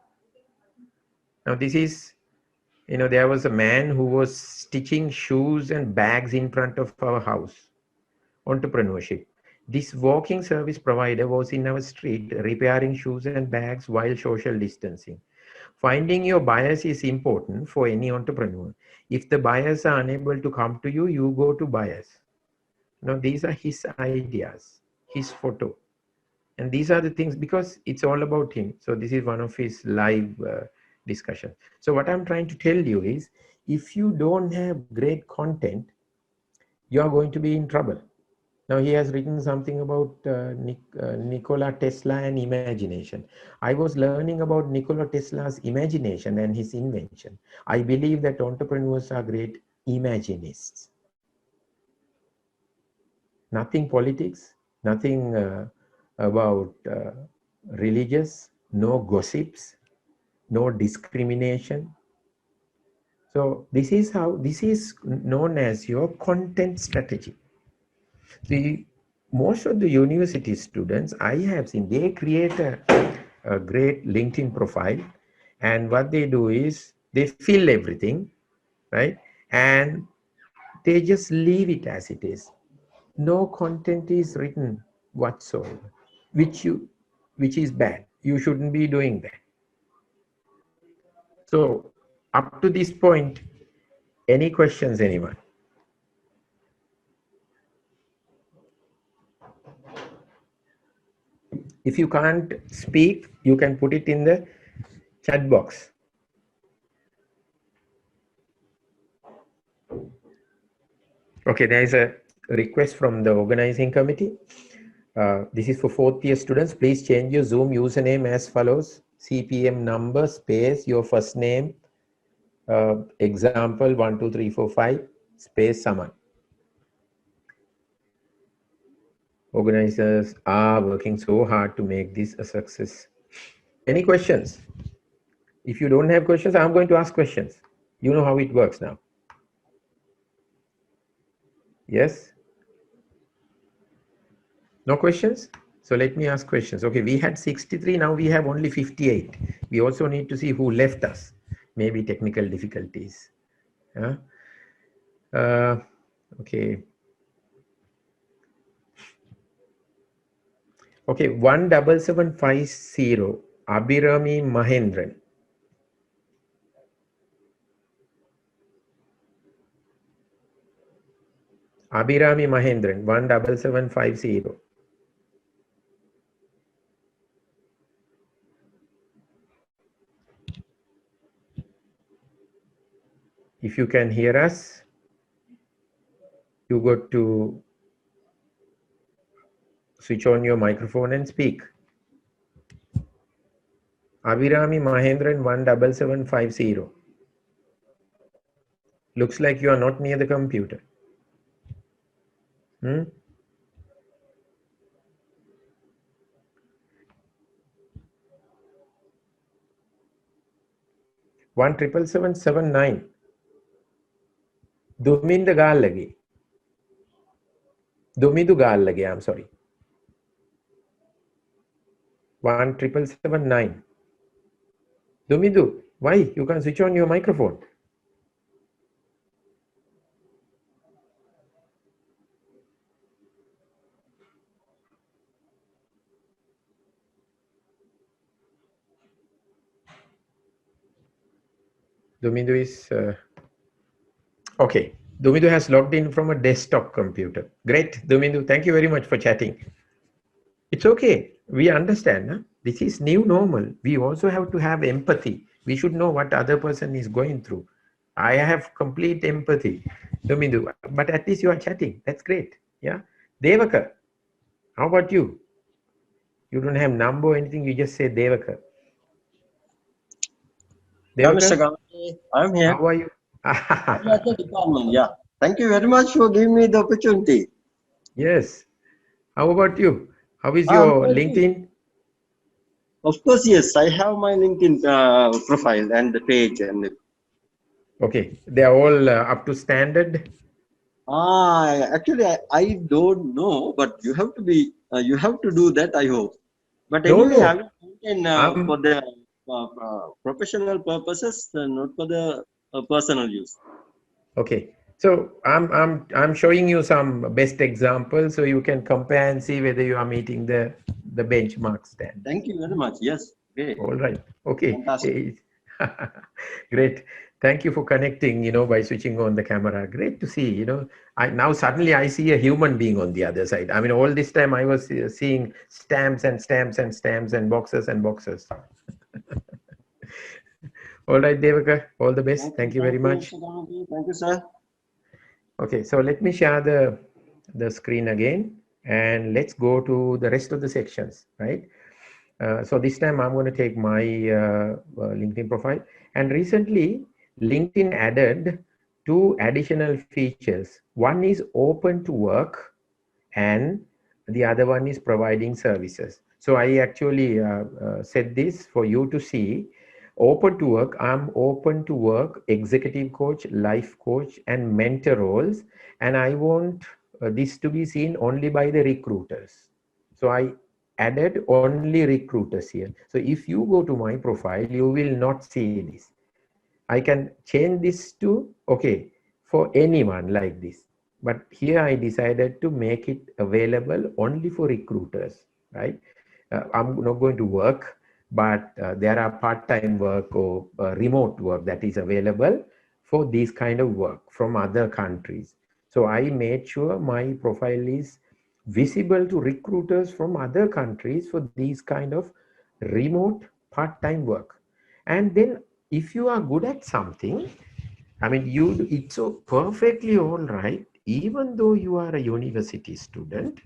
A: Now, this is, there was a man who was stitching shoes and bags in front of our house. Entrepreneurship. This walking service provider was in our street repairing shoes and bags while social distancing. Finding your buyers is important for any entrepreneur. If the buyers are unable to come to you, you go to buyers. Now, these are his ideas, his photo. And these are the things, because it's all about him. So this is one of his live discussion. So what I'm trying to tell you is, if you don't have great content, you are going to be in trouble. Now he has written something about Nikola Tesla and imagination. I was learning about Nikola Tesla's imagination and his invention. I believe that entrepreneurs are great imaginists. Nothing politics, nothing about religious, no gossips, no discrimination. So this is known as your content strategy. Most of the university students I have seen, they create a great LinkedIn profile, and what they do is they fill everything, right? And they just leave it as it is. No content is written whatsoever, which is bad. You shouldn't be doing that. So up to this point, any questions, anyone? If you can't speak, you can put it in the chat box. Okay, there is a request from the organizing committee. This is for fourth year students. Please change your Zoom username as follows: CPM number space your first name, example 12345 space Saman. Organizers are working so hard to make this a success. Any questions? If you don't have questions, I'm going to ask questions. You know how it works now. Yes? No questions? So let me ask questions. Okay, we had 63, now we have only 58. We also need to see who left us. Maybe technical difficulties. Okay. Okay, 17750, Abhirami Mahendran. Abhirami Mahendran, 17750. If you can hear us, you got to switch on your microphone and speak. Abhirami Mahendran, 17750. Looks like you are not near the computer. 17779. Duminda Gallagi. Dumidu Gallagi, I'm sorry. 17779. Dumidu, why? You can switch on your microphone. Dumidu is... okay. Dumidu has logged in from a desktop computer. Great, Dumidu. Thank you very much for chatting. It's okay. We understand. Huh? This is new normal. We also have to have empathy. We should know what other person is going through. I have complete empathy, Dumidu. But at least you are chatting. That's great. Yeah. Devaka, how about you? You don't have number or anything. You just say Devaka.
K: Yeah, Mr.
A: Devaka,
K: Gamage, I'm here.
A: how are you?
K: I'm at the department, yeah. Thank you very much for giving me the opportunity.
A: Yes. How about you? How is
K: I'm
A: your
K: very good.
A: LinkedIn?
K: Of course, yes. I have my LinkedIn profile and the page. And
A: Okay. They are all up to standard?
K: actually, I don't know, but you have to be, you have to do that, I hope. But
A: No,
K: anyway, I
A: no.
K: will LinkedIn for the professional purposes, not for the personal use.
A: Okay. So I'm showing you some best examples so you can compare and see whether you are meeting the benchmark standard.
K: Thank you very much. Yes. Okay.
A: All right. Okay.
K: Fantastic.
A: Great. Thank you for connecting, by switching on the camera. Great to see, now suddenly I see a human being on the other side. I mean, all this time I was seeing stamps and stamps and stamps and boxes and boxes. All right, Devaka, all the best. Thank you very much.
K: Thank you, sir.
A: Okay, so let me share the screen again and let's go to the rest of the sections, right? So this time I'm going to take my LinkedIn profile, and recently LinkedIn added 2 additional features. One is open to work and the other one is providing services. So I actually said this for you to see. Open to work, I'm open to work executive coach, life coach, and mentor roles. And I want this to be seen only by the recruiters. So I added only recruiters here. So if you go to my profile, you will not see this. I can change this to, okay, for anyone like this. But here I decided to make it available only for recruiters, right? I'm not going to work, but there are part-time work or remote work that is available for this kind of work from other countries. So I made sure my profile is visible to recruiters from other countries for these kind of remote part-time work. And then if you are good at something, I mean, it's so perfectly all right, even though you are a university student,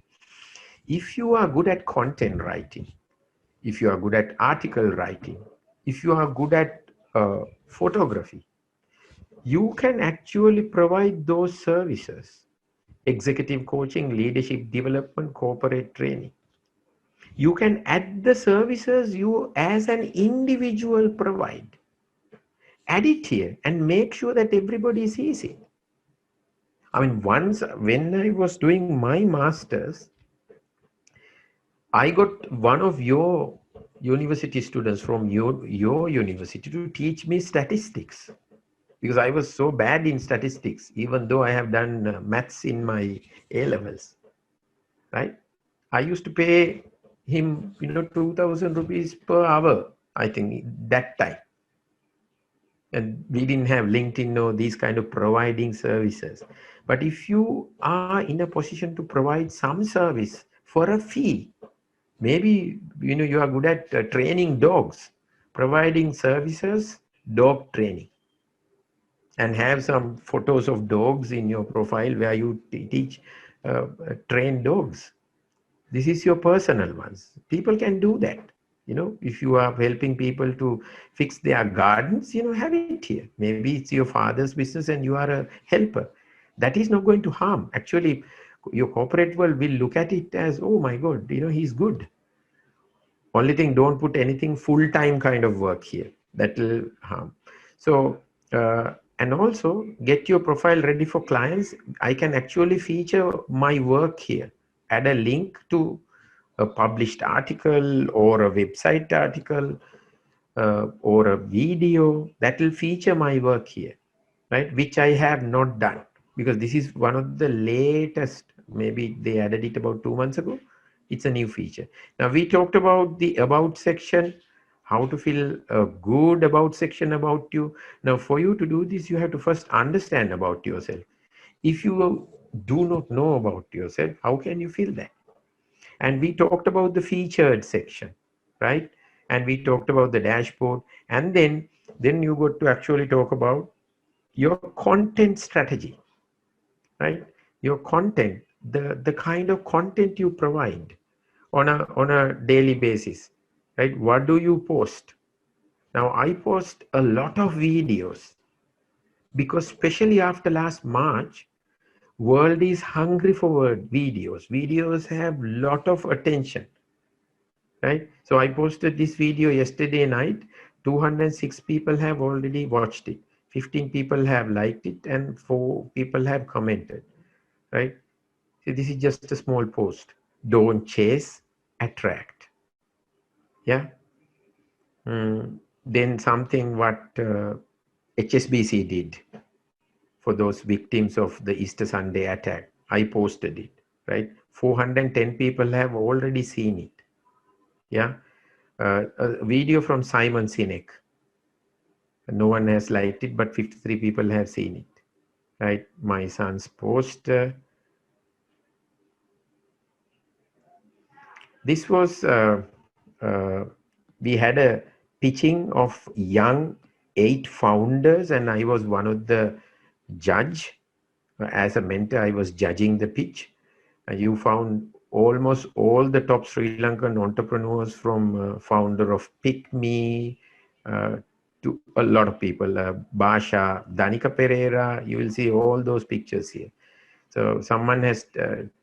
A: if you are good at content writing, if you are good at article writing, if you are good at photography, you can actually provide those services: executive coaching, leadership development, corporate training. You can add the services you as an individual provide. Add it here and make sure that everybody sees it. I mean, once when I was doing my master's, I got one of your university students from your university to teach me statistics, because I was so bad in statistics, even though I have done maths in my A levels, right? I used to pay him, 2,000 rupees per hour, I think, that time. And we didn't have LinkedIn or these kind of providing services. But if you are in a position to provide some service for a fee, maybe you are good at training dogs, providing services, dog training, and have some photos of dogs in your profile where you teach train dogs. This is your personal ones. People can do that. If you are helping people to fix their gardens, have it here. Maybe it's your father's business and you are a helper. That is not going to harm. Actually, your corporate world will look at it as, oh my God, he's good. Only thing, don't put anything full-time kind of work here. That will harm. So and also get your profile ready for clients. I can actually feature my work here, add a link to a published article or a website article or a video that will feature my work here, right? Which I have not done, because this is one of the latest, maybe they added it about 2 months ago. It's a new feature. Now we talked about the about section, how to fill a good about section about you. Now for you to do this, you have to first understand about yourself. If you do not know about yourself, how can you fill that? And we talked about the featured section, right? And we talked about the dashboard, and then you got to actually talk about your content strategy, right? Your content, the kind of content you provide on a daily basis, right? What do you post? Now I post a lot of videos because especially after last March, world is hungry for videos. Videos have lot of attention, right? So I posted this video yesterday night. 206 people have already watched it. 15 people have liked it and 4 people have commented, right? So this is just a small post. Don't chase, attract. Yeah. Then something what HSBC did for those victims of the Easter Sunday attack. I posted it, right? 410 people have already seen it. Yeah. A video from Simon Sinek. No one has liked it, but 53 people have seen it, right? My son's post. This was, we had a pitching of young 8 founders, and I was one of the judge. As a mentor, I was judging the pitch. You found almost all the top Sri Lankan entrepreneurs, from founder of Pick Me to a lot of people, Basha, Danica Pereira. You will see all those pictures here. So someone has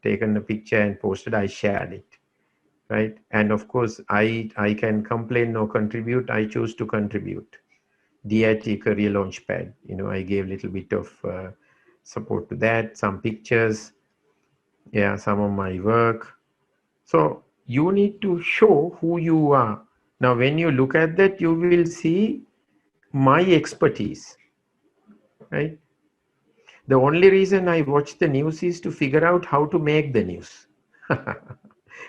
A: taken a picture and posted, I shared it, right? And of course, I can complain or contribute. I choose to contribute. DIT Career Launchpad, I gave a little bit of support to that, some pictures, yeah, some of my work. So you need to show who you are. Now, when you look at that, you will see my expertise, right? The only reason I watch the news is to figure out how to make the news.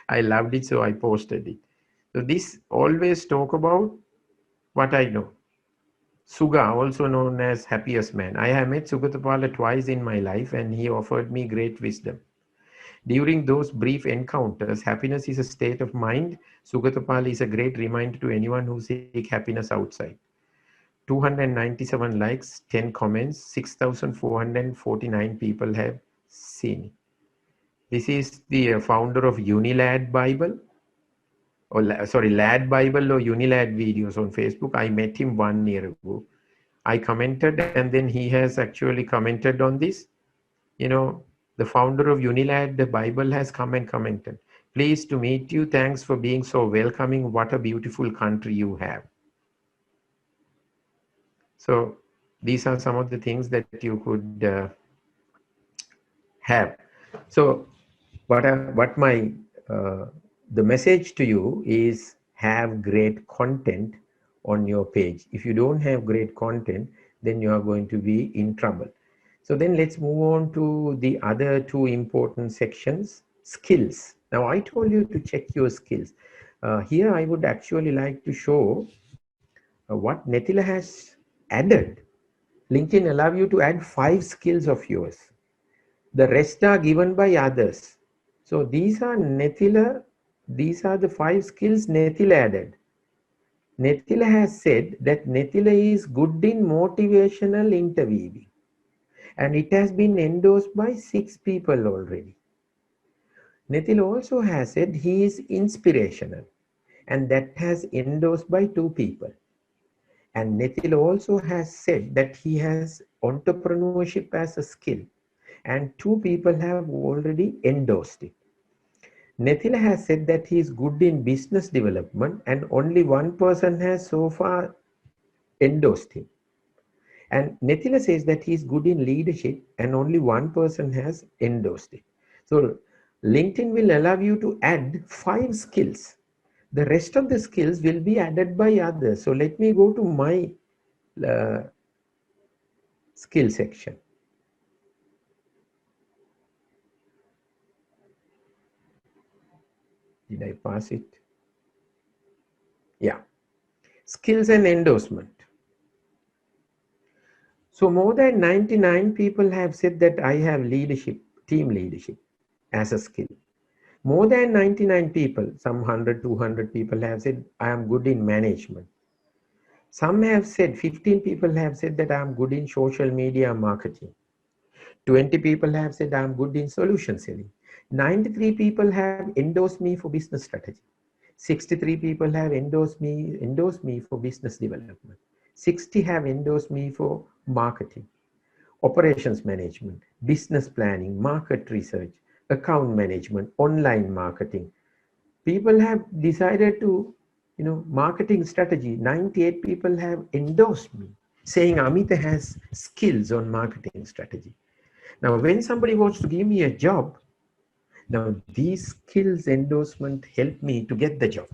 A: I loved it, so I posted it. So this always talk about what I know. Suga, also known as happiest man. I have met Sugatapala twice in my life, and he offered me great wisdom. During those brief encounters, happiness is a state of mind. Sugatapala is a great reminder to anyone who seeks happiness outside. 297 likes, 10 comments, 6,449 people have seen it. This is the founder of Unilad Bible, or sorry, Lad Bible or Unilad videos on Facebook. I met him 1 year ago. I commented, and then he has actually commented on this. The founder of Unilad, the Bible, has come and commented. Pleased to meet you. Thanks for being so welcoming. What a beautiful country you have. So these are some of the things that you could have. So the message to you is, have great content on your page. If you don't have great content, then you are going to be in trouble. So then let's move on to the other 2 important sections, skills. Now I told you to check your skills. Here I would actually like to show what Netila has added. LinkedIn allows you to add 5 skills of yours. The rest are given by others. So these are the 5 skills Netila added. Netila has said that Netila is good in motivational interviewing, and it has been endorsed by 6 people already. Netila also has said he is inspirational, and that has endorsed by 2 people. And Netila also has said that he has entrepreneurship as a skill, and 2 people have already endorsed it. Netila has said that he is good in business development, and only 1 person has so far endorsed him. And Nethila says that he's good in leadership and only one person has endorsed it. So LinkedIn will allow you to add 5 skills. The rest of the skills will be added by others. So let me go to my skill section. Did I pass it? Yeah. Skills and endorsement. So more than 99 people have said that I have leadership, team leadership as a skill. More than 99 people, some 100, 200 people have said I am good in management. Some have said, 15 people have said that I am good in social media marketing. 20 people have said I am good in solution selling. 93 people have endorsed me for business strategy. 63 people have endorsed me for business development. 60 have endorsed me for marketing, operations management, business planning, market research, account management, online marketing. People have decided to, marketing strategy. 98 people have endorsed me, saying Amithe has skills on marketing strategy. Now, when somebody wants to give me a job, now these skills endorsement help me to get the job.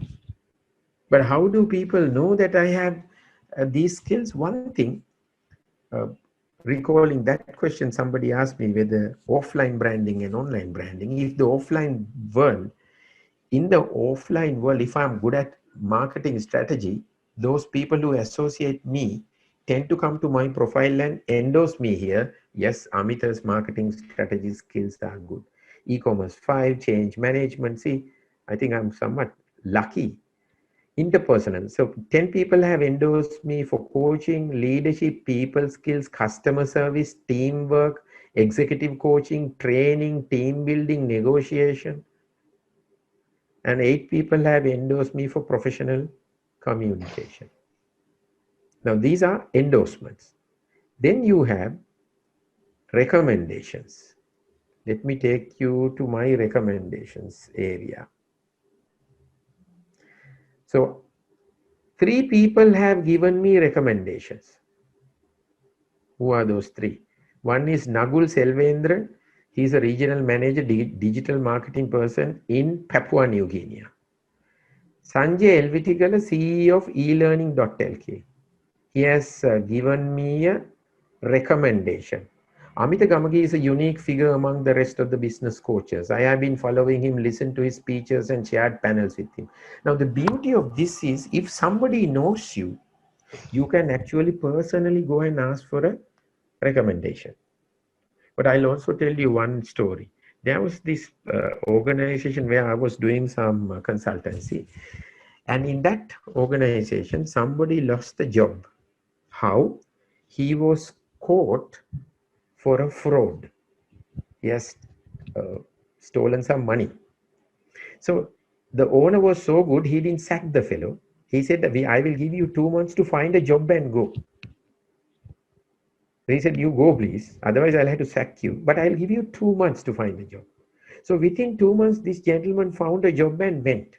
A: But how do people know that I have these skills? One thing, recalling that question, somebody asked me whether offline branding and online branding, if the offline world, in the offline world, if I'm good at marketing strategy, those people who associate me tend to come to my profile and endorse me here. Yes, Amithe's marketing strategy skills are good. E-commerce 5, change management. See, I think I'm somewhat lucky. Interpersonal. So 10 people have endorsed me for coaching, leadership, people skills, customer service, teamwork, executive coaching, training, team building, negotiation. And 8 people have endorsed me for professional communication. Now, these are endorsements. Then you have recommendations. Let me take you to my recommendations area. So 3 people have given me recommendations. Who are those 3? One is Nagul Selvendran. He's a regional manager, digital marketing person in Papua New Guinea. Sanjay Elvitigala, CEO of elearning.lk. He has given me a recommendation. Amithe Gamage is a unique figure among the rest of the business coaches. I have been following him, listened to his speeches and shared panels with him. Now, the beauty of this is if somebody knows you, you can actually personally go and ask for a recommendation. But I'll also tell you one story. There was this organization where I was doing some consultancy. And in that organization, somebody lost the job. How? He was caught for a fraud. He has stolen some money. So the owner was so good, he didn't sack the fellow. He said, I will give you 2 months to find a job and go. So he said, you go please, otherwise I'll have to sack you. But I'll give you 2 months to find a job. So within 2 months, this gentleman found a job and went.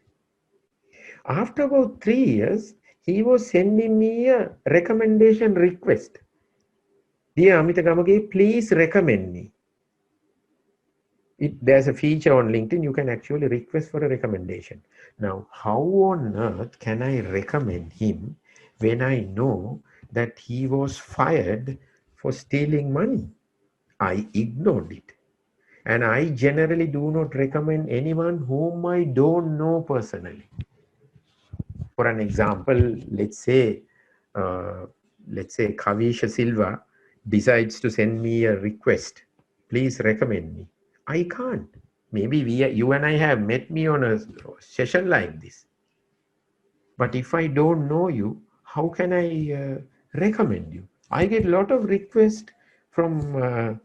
A: After about 3 years, he was sending me a recommendation request. Dear Amithe Gamage, please recommend me. There's a feature on LinkedIn, you can actually request for a recommendation. Now, how on earth can I recommend him when I know that he was fired for stealing money? I ignored it. And I generally do not recommend anyone whom I don't know personally. For an example, let's say Kavisha Silva decides to send me a request. Please recommend me. I can't. Maybe you and I have met me on a session like this. But if I don't know you, how can I recommend you? I get a lot of requests from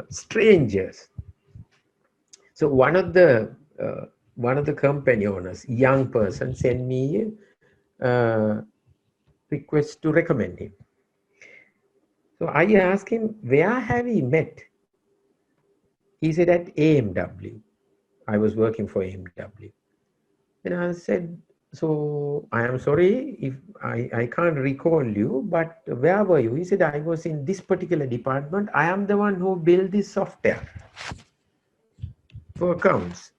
A: strangers. So one of the company owners, young person, sent me a request to recommend him. So I asked him, where have we met? He said at AMW. I was working for AMW. And I said, So I am sorry if I can't recall you, but where were you? He said, I was in this particular department. I am the one who built this software for accounts.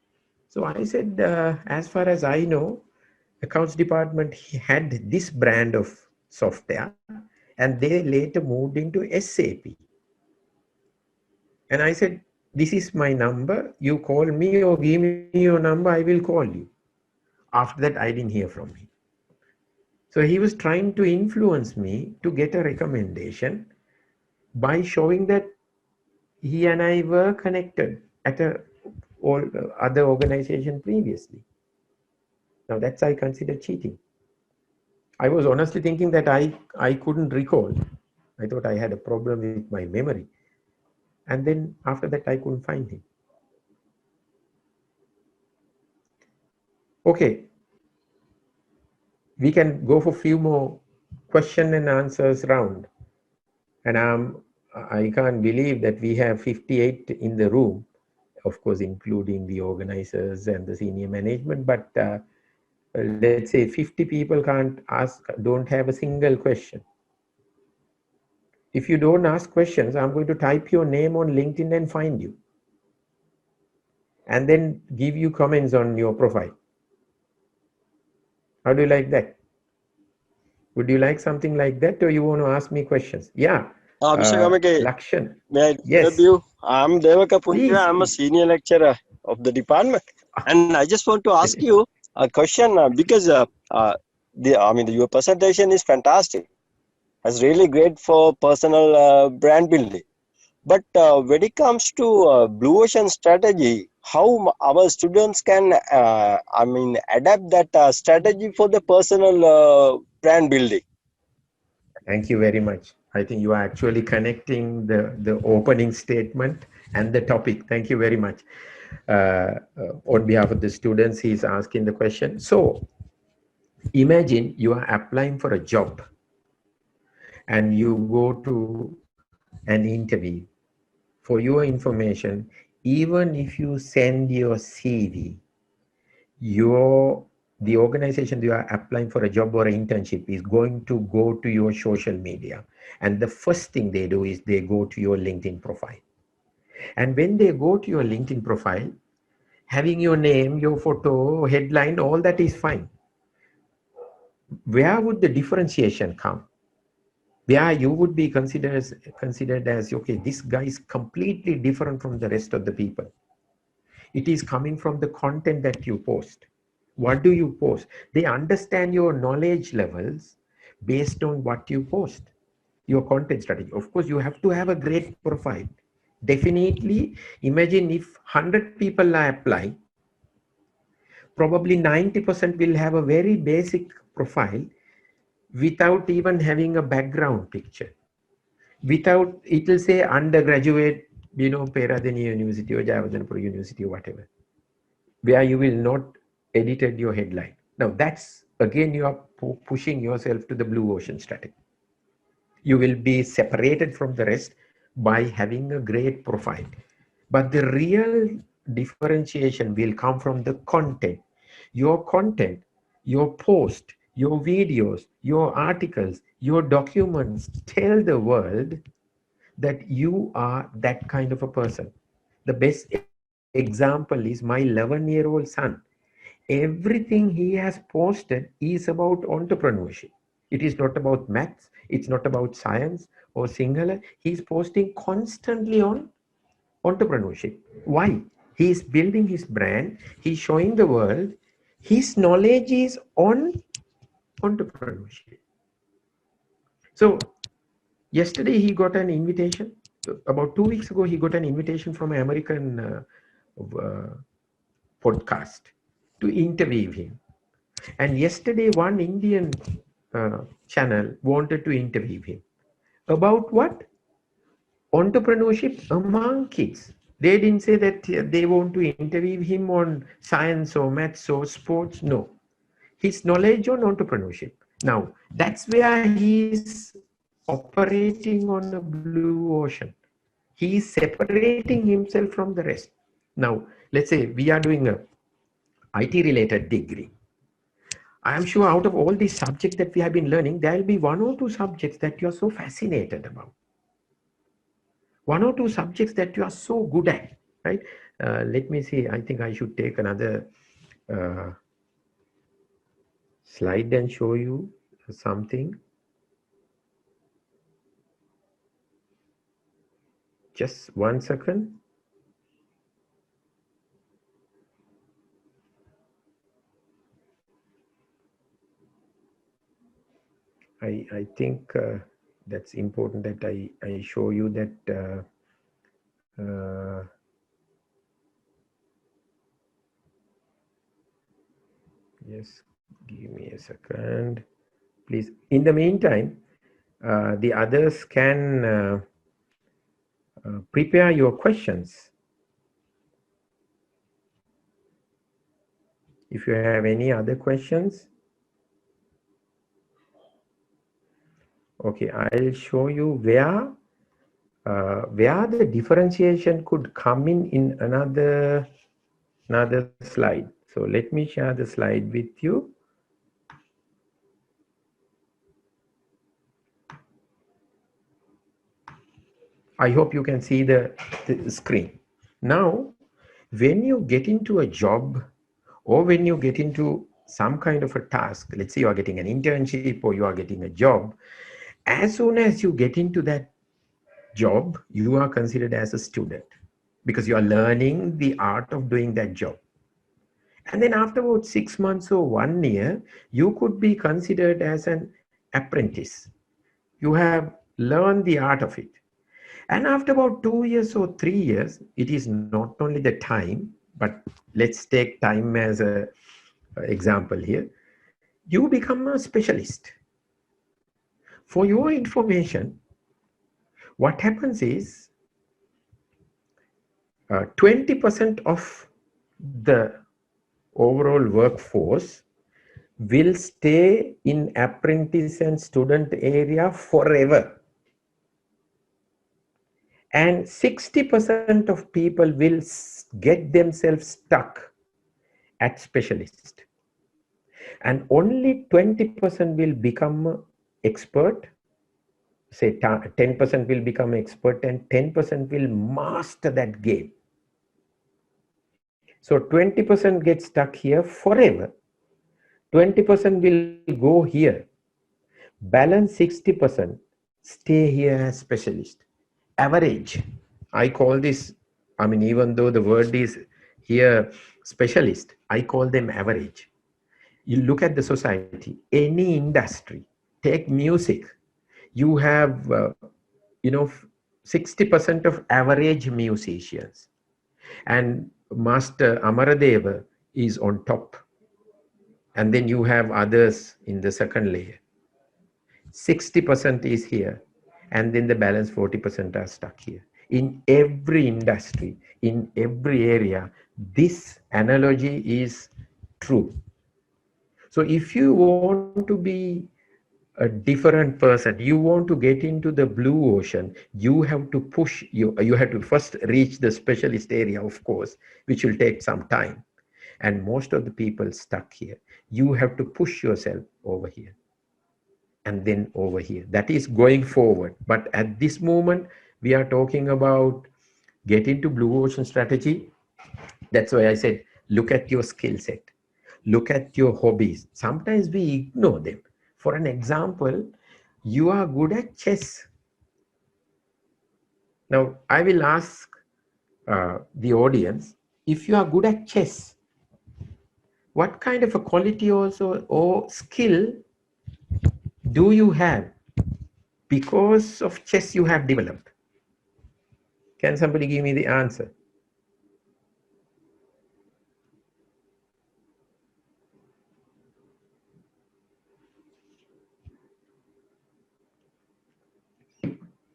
A: So I said, as far as I know, accounts department had this brand of software and they later moved into SAP. And I said, this is my number. You call me or give me your number, I will call you. After that, I didn't hear from him. So he was trying to influence me to get a recommendation by showing that he and I were connected at other organization previously. Now that's I consider cheating. I was honestly thinking that I couldn't recall. I thought I had a problem with my memory. And then after that, I couldn't find him. Okay. We can go for a few more question and answers round. And I can't believe that we have 58 in the room, of course, including the organizers and the senior management. But let's say 50 people don't have a single question. If you don't ask questions, I'm going to type your name on LinkedIn and find you. And then give you comments on your profile. How do you like that? Would you like something like that, or you want to ask me questions? Yeah.
L: Mr. Gamage,
A: Lakshan.
L: may I
A: Yes.
L: you? I'm Devaka Punja.
A: Please,
L: I'm a
A: please.
L: senior lecturer of the department. And I just want to ask you a question because your presentation is fantastic. It's really great for personal brand building. But when it comes to Blue Ocean strategy, how our students can, adapt that strategy for the personal brand building?
A: Thank you very much. I think you are actually connecting the opening statement and the topic. Thank you very much. On behalf of the students, he's asking the question. So imagine you are applying for a job and you go to an interview. For your information, even if you send your CV, the organization you are applying for a job or an internship is going to go to your social media. And the first thing they do is they go to your LinkedIn profile. And when they go to your LinkedIn profile, having your name, your photo, headline, all that is fine. Where would the differentiation come? Where you would be considered as, okay, this guy is completely different from the rest of the people. It is coming from the content that you post. What do you post? They understand your knowledge levels based on what you post, your content strategy. Of course, you have to have a great profile. Definitely, imagine if 100 people apply, probably 90% will have a very basic profile without even having a background picture. Without, it will say undergraduate, Peradeniya University or Javajanpur University or whatever, where you will not edited your headline. Now that's, again, you are pushing yourself to the blue ocean strategy. You will be separated from the rest by having a great profile. But the real differentiation will come from the content. Your content, your post, your videos, your articles, your documents tell the world that you are that kind of a person. The best example is my 11-year-old son. Everything he has posted is about entrepreneurship. It is not about maths. It's not about science or Sinhala. He's posting constantly on entrepreneurship. Why? He's building his brand. He's showing the world. His knowledge is on entrepreneurship. So yesterday he got an invitation. About 2 weeks ago, he got an invitation from an American podcast to interview him. And yesterday, one Indian channel wanted to interview him. About what? Entrepreneurship among kids. They didn't say that they want to interview him on science or maths or sports. No. His knowledge on entrepreneurship. Now, that's where he's operating on a blue ocean. He is separating himself from the rest. Now, let's say we are doing a IT related degree. I am sure out of all these subjects that we have been learning, there will be 1 or 2 subjects that you are so fascinated about. 1 or 2 subjects that you are so good at, right? Let me see. I think I should take another slide and show you something. Just 1 second. I think that's important that I show you that just give me a second, please. In the meantime, the others can prepare your questions. If you have any other questions. Okay, I'll show you where the differentiation could come in another slide. So let me share the slide with you. I hope you can see the screen. Now, when you get into a job or when you get into some kind of a task, let's say you are getting an internship or you are getting a job, as soon as you get into that job, you are considered as a student because you are learning the art of doing that job. And then after about 6 months or 1 year, you could be considered as an apprentice. You have learned the art of it. And after about 2 years or 3 years, it is not only the time, but let's take time as an example here. You become a specialist. For your information, what happens is 20% of the overall workforce will stay in apprentice and student area forever. And 60% of people will get themselves stuck at specialist. And only 20% will become expert. Say 10% will become expert and 10% will master that game. So 20% get stuck here forever. 20% will go here. Balance 60% stay here as specialist. Average. I call this, I mean, even though the word is here specialist, I call them average. You look at the society, any industry, take music, you have, 60% of average musicians. And Master Amaradeva is on top. And then you have others in the second layer. 60% is here. And then the balance 40% are stuck here. In every industry, in every area, this analogy is true. So if you want to be a different person, you want to get into the blue ocean, you have to push, you have to first reach the specialist area, of course, which will take some time. And most of the people stuck here. You have to push yourself over here and then over here. That is going forward. But at this moment, we are talking about get into blue ocean strategy. That's why I said, look at your skill set. Look at your hobbies. Sometimes we ignore them. For an example, you are good at chess. Now, I will ask the audience, if you are good at chess, what kind of a quality also or skill do you have because of chess you have developed? Can somebody give me the answer?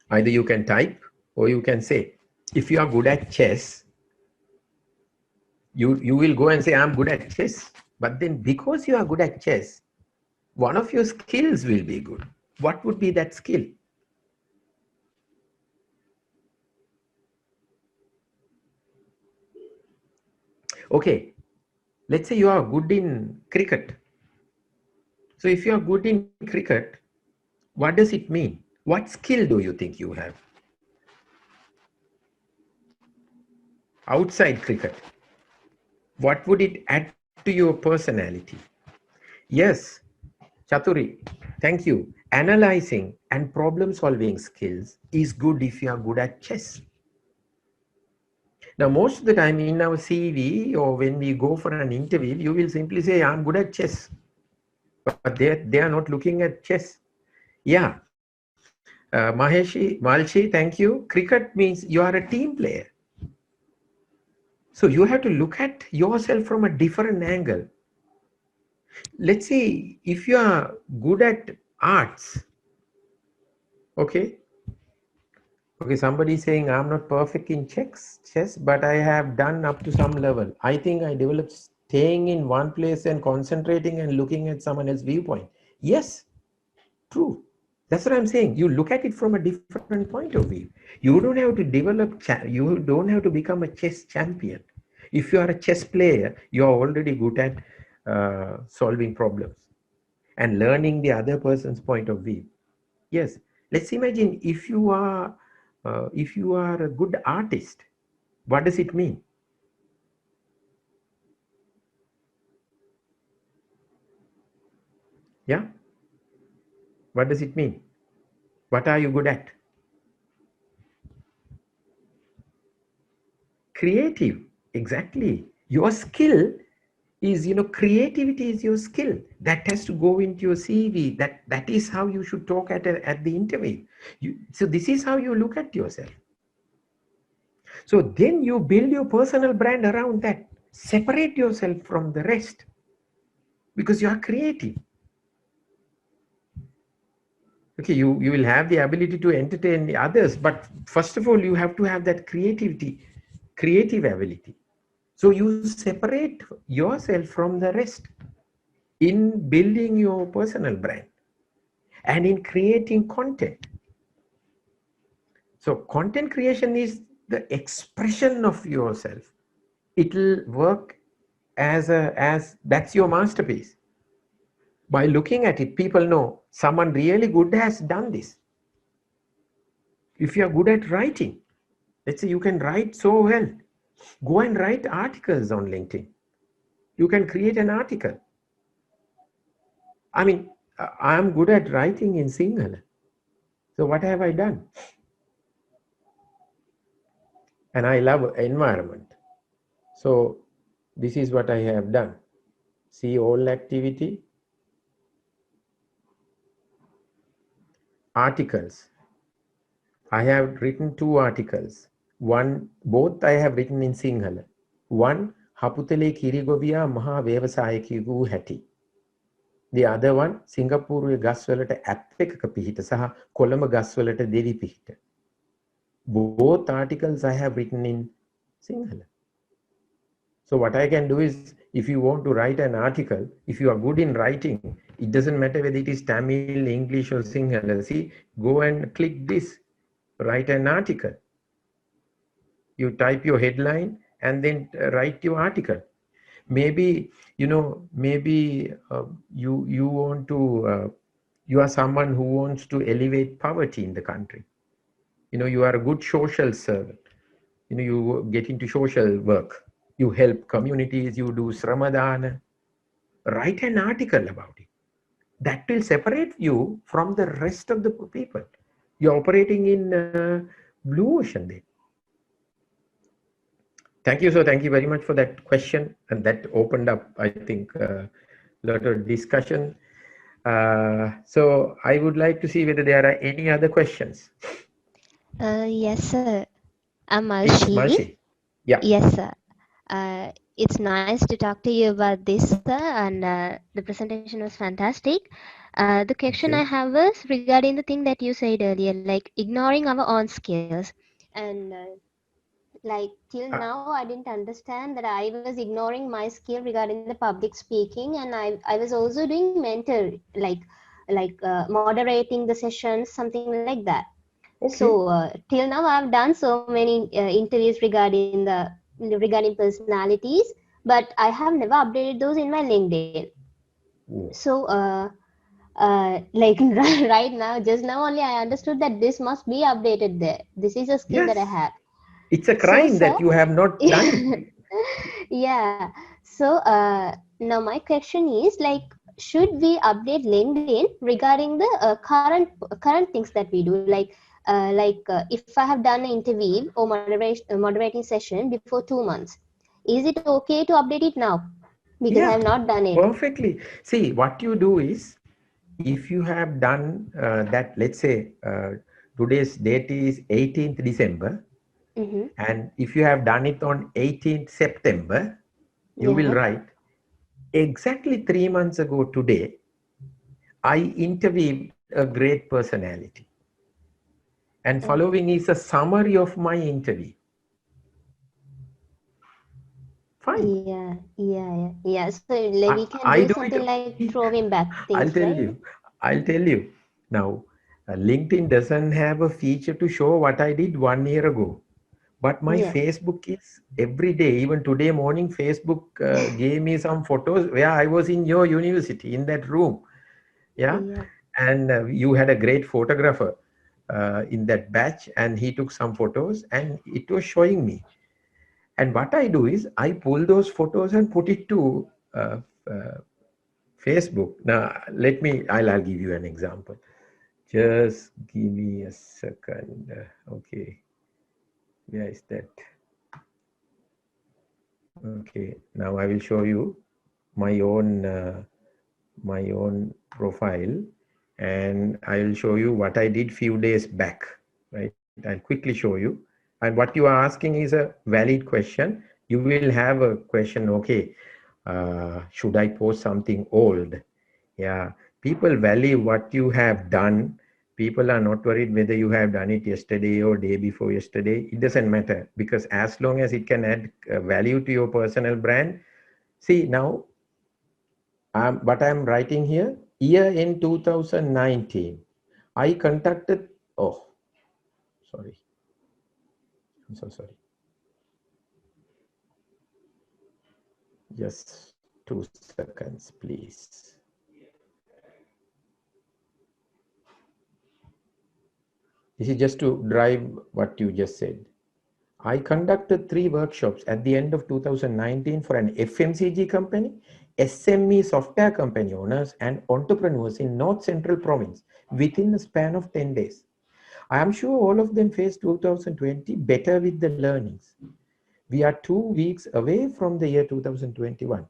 A: Either you can type or you can say, if you are good at chess, you will go and say, I'm good at chess. But then because you are good at chess, one of your skills will be good. What would be that skill? Okay, let's say you are good in cricket. So if you are good in cricket, what does it mean? What skill do you think you have? Outside cricket, what would it add to your personality? Yes, Chaturi, thank you. Analyzing and problem solving skills is good if you are good at chess. Now, most of the time in our CV or when we go for an interview, you will simply say, I'm good at chess. But they are not looking at chess. Yeah. Malshi, thank you. Cricket means you are a team player. So you have to look at yourself from a different angle. Let's say if you are good at arts, okay, somebody is saying I'm not perfect in chess, but I have done up to some level. I think I developed staying in one place and concentrating and looking at someone else's viewpoint. Yes, true. That's what I'm saying. You look at it from a different point of view. You don't have to develop, you don't have to become a chess champion. If you are a chess player, you are already good at solving problems and learning the other person's point of view. Yes, let's imagine if you are a good artist, what does it mean? Yeah, what does it mean? What are you good at? Creative, exactly. Your skill is, creativity is your skill. That has to go into your CV. That is how you should talk at the interview. So this is how you look at yourself. So then you build your personal brand around that. Separate yourself from the rest because you are creative. Okay, you will have the ability to entertain the others, but first of all, you have to have that creative ability. So you separate yourself from the rest in building your personal brand and in creating content. So content creation is the expression of yourself. It will work as that's your masterpiece. By looking at it, people know someone really good has done this. If you are good at writing, let's say you can write so well, go and write articles on LinkedIn. You can create an article. I mean, I'm good at writing in Sinhala. So what have I done? And I love environment. So this is what I have done. See all activity, articles. I have written 2 articles. Both I have written in Sinhala. One, Haputale Kirigovia Maha Vevasayaki Hati. The other one, Singapore Gaswalata Apeka Pihita Saha Kolama Gaswalata Devi Pihita. Both articles I have written in Sinhala. So what I can do is, if you want to write an article, if you are good in writing, it doesn't matter whether it is Tamil, English or Sinhala. See, go and click this, write an article. You type your headline and then write your article. Maybe, you want to, you are someone who wants to elevate poverty in the country. You are a good social servant. You get into social work. You help communities, you do Sramadana. Write an article about it. That will separate you from the rest of the people. You're operating in blue ocean there. Thank you. So thank you very much for that question. And that opened up, I think, a lot of discussion. So I would like to see whether there are any other questions.
C: Yes, sir. I'm
A: Please,
C: Malshi.
A: Malshi. Yeah.
C: Yes, sir. It's nice to talk to you about this, sir, and the presentation was fantastic. The question I have is regarding the thing that you said earlier, like ignoring our own skills. And like till now, I didn't understand that I was ignoring my skill regarding the public speaking, and I was also doing mentor, like moderating the sessions, something like that.
A: Okay.
C: So till now, I've done so many interviews regarding personalities, but I have never updated those in my LinkedIn. So Like right now, just now only I understood that this must be updated there. This is a skill that I
A: Yes,
C: have.
A: it's a
C: So,
A: crime
C: sir,
A: that you have not done it.
C: yeah. So, now my question is like, should we update LinkedIn regarding the current things that we do? If I have done an interview or moderating session before 2 months, is it okay to update it now? Because I have
A: Yeah,
C: not done it.
A: perfectly. See, what you do is, if you have done that, let's say today's date is 18th December,
C: Mm-hmm.
A: and if you have done it on 18th September, you will
C: Yeah.
A: write, exactly 3 months ago today, I interviewed a great personality. And following is a summary of my interview. Fine.
C: Yeah. So like we can
A: I
C: do
A: do it.
C: something like throwing back
A: I'll
C: things,
A: tell
C: right?
A: you. I'll tell you. Now, LinkedIn doesn't have a feature to show what I did 1 year ago. But my
C: Yeah.
A: Facebook is every day. Even today morning, Facebook gave me some photos where I was in your university in that room. Yeah.
C: Yeah.
A: And you had a great photographer in that batch, and he took some photos and it was showing me. And what I do is I pull those photos and put it to uh, Facebook. Now, I'll give you an example. Just give me a second. Okay. Where is that? Okay. Now I will show you my own profile, and I will show you what I did few days back. Right. I'll quickly show you. And what you are asking is a valid question. You will have a question. Okay. Should I post something old? Yeah, people value what you have done. People are not worried whether you have done it yesterday or day before yesterday. It doesn't matter, because as long as it can add value to your personal brand. See, now what I'm writing here, year in 2019, I conducted, oh, sorry. I'm so sorry. Just 2 seconds, please. This is just to drive what you just said. I conducted 3 workshops at the end of 2019 for an FMCG company, SME software company owners, and entrepreneurs in North Central Province within a span of 10 days. I am sure all of them faced 2020 better with the learnings. We are 2 weeks away from the year 2021.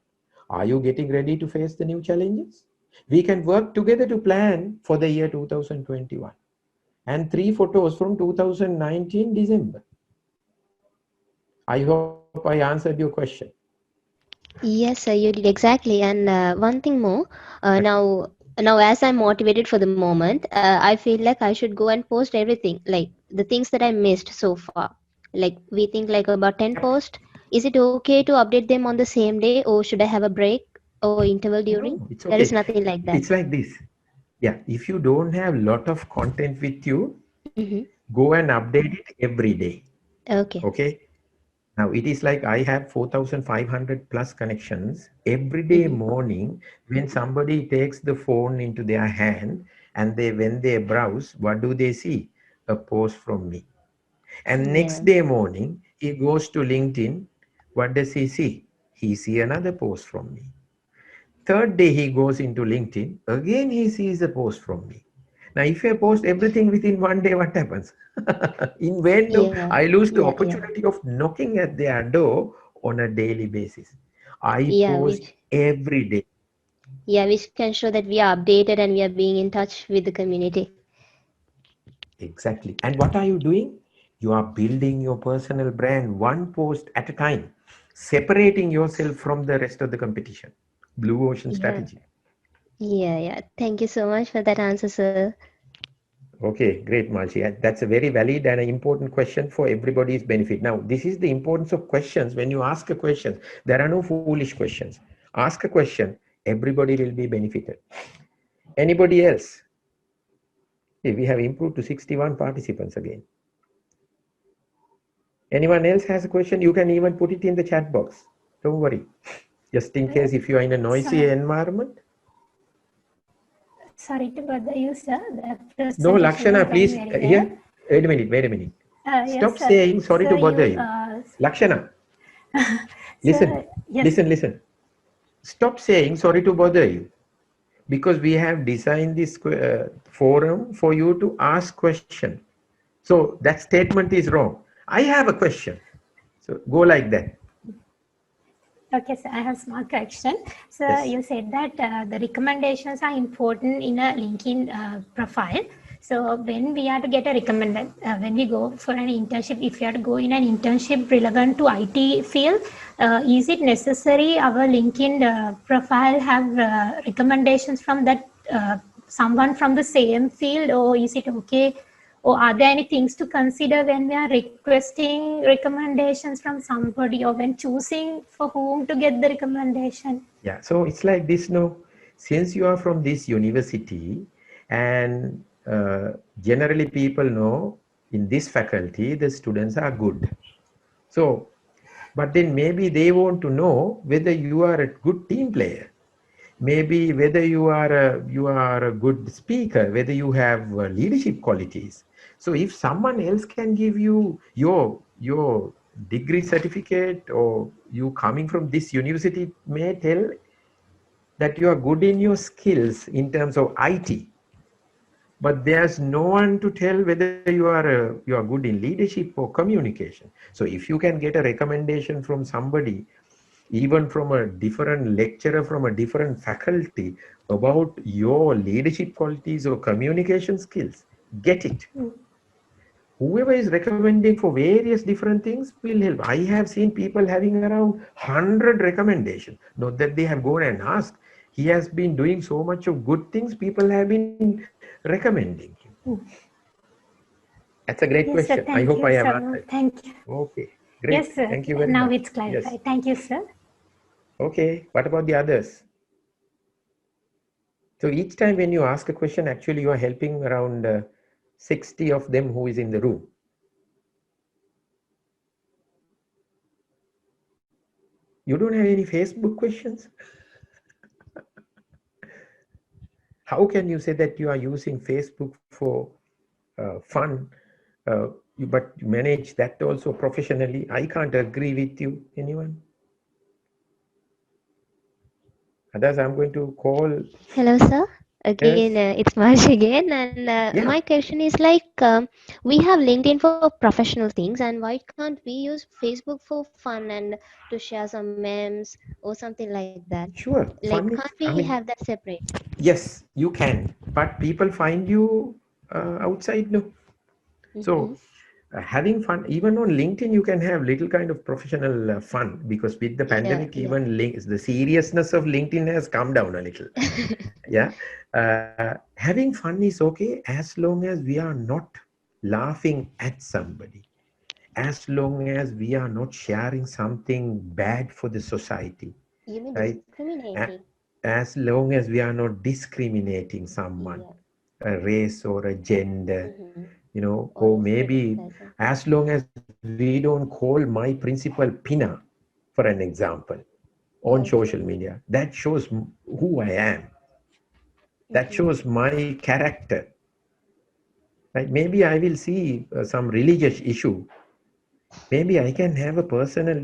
A: Are you getting ready to face the new challenges? We can work together to plan for the year 2021. And 3 photos from 2019 December. I hope I answered your question.
C: Yes, sir, you did exactly. And one thing more, now as I'm motivated for the moment, I feel like I should go and post everything, like the things that I missed so far. Like we think like about 10 posts. Is it okay to update them on the same day, or should I have a break or interval during?
A: No, it's
C: There is
A: okay.
C: nothing like that.
A: It's like this. Yeah, if you don't have a lot of content with you,
C: Mm-hmm.
A: go and update it every day.
C: Okay.
A: Okay. Now it is like I have 4,500 plus connections every day
C: Mm-hmm.
A: morning. When somebody takes the phone into their hand and when they browse, what do they see? A post from me. And
C: Yeah.
A: next day morning, he goes to LinkedIn. What does he see? He see another post from me. Third day he goes into LinkedIn. Again he sees a post from me. Now, if I post everything within 1 day, what happens? In vain, though,
C: Yeah.
A: I lose the
C: Yeah. Yeah.
A: opportunity of knocking at their door on a daily basis. I
C: Yeah.
A: post every day.
C: Which can show that we are updated and we are being in touch with the community.
A: Exactly. And what are you doing? You are building your personal brand one post at a time, separating yourself from the rest of the competition. Blue ocean
C: Yeah.
A: strategy.
C: Yeah. Thank you so much for that answer, sir.
A: Okay, great, Malchi. That's a very valid and an important question for everybody's benefit. Now, this is the importance of questions. When you ask a question, there are no foolish questions. Ask a question, everybody will be benefited. Anybody else? Okay, we have improved to 61 participants again. Anyone else has a question? You can even put it in the chat box. Don't worry. Just in case if you are in a noisy environment.
M: Sorry to bother you, sir. The
A: No,
M: presentation was
A: Lakshana,
M: going
A: please,
M: very well.
A: here, wait a minute, wait a minute.
M: Yes,
A: Stop
M: sir.
A: saying sorry
M: Sir,
A: to bother
M: you,
A: you. Lakshana, listen,
M: sir, yes.
A: listen. Stop saying sorry to bother you. Because we have designed this forum for you to ask question. So that statement is wrong. I have a question. So go like that.
M: Okay, so I have small correction. So
A: Yes.
M: you said that the recommendations are important in a LinkedIn profile. So when we are to get a recommended, when we go for an internship, if you are to go in an internship relevant to IT field, is it necessary our LinkedIn profile have recommendations from that someone from the same field, or is it okay? Or are there any things to consider when we are requesting recommendations from somebody, or when choosing for whom to get the recommendation?
A: Yeah, so it's like this, no? Since you are from this university and generally people know in this faculty, the students are good. So, but then maybe they want to know whether you are a good team player. Maybe whether you are a good speaker, whether you have leadership qualities. So if someone else can give you your degree certificate, or you coming from this university may tell that you are good in your skills in terms of IT, but there's no one to tell whether you are good in leadership or communication. So if you can get a recommendation from somebody, even from a different lecturer from a different faculty, about your leadership qualities or communication skills, get it. Whoever is recommending for various different things will help. I have seen people having around 100 recommendations. Not that they have gone and asked. He has been doing so much of good things, people have been recommending him. That's a great
M: Yes, sir.
A: question. I
M: Thank
A: hope
M: you,
A: I have
M: sir.
A: answered.
M: Thank you.
A: Okay, great.
M: Yes, sir.
A: Thank you very
M: Now
A: much.
M: it's clarified.
A: Yes.
M: Thank you, sir.
A: Okay, what about the others? So each time when you ask a question, actually you are helping around 60 of them who is in the room. You don't have any Facebook questions? How can you say that you are using Facebook for fun, but you manage that also professionally? I can't agree with you. Anyone? Others, I'm going to call.
C: Hello, sir. Again,
A: Yes.
C: it's Marsh again, and
A: Yeah.
C: my question is like, we have LinkedIn for professional things, and why can't we use Facebook for fun and to share some memes or something like that?
A: Sure.
C: Like,
A: Fun
C: can't
A: is,
C: we
A: I mean,
C: have that separate?
A: yes, you can, but people find you outside, no? So having fun, even on LinkedIn, you can have little kind of professional fun, because with the pandemic, even the seriousness of LinkedIn has come down a little. Yeah. Having fun is okay as long as we are not laughing at somebody, as long as we are not sharing something bad for the society,
C: You mean
A: right?
C: discriminating?
A: As long as we are not discriminating someone, a race or a gender, you know, or maybe as long as we don't call my principal Pina, for an example, on social media, that shows who I am. That shows my character. Right? Maybe I will see some religious issue. Maybe I can have a personal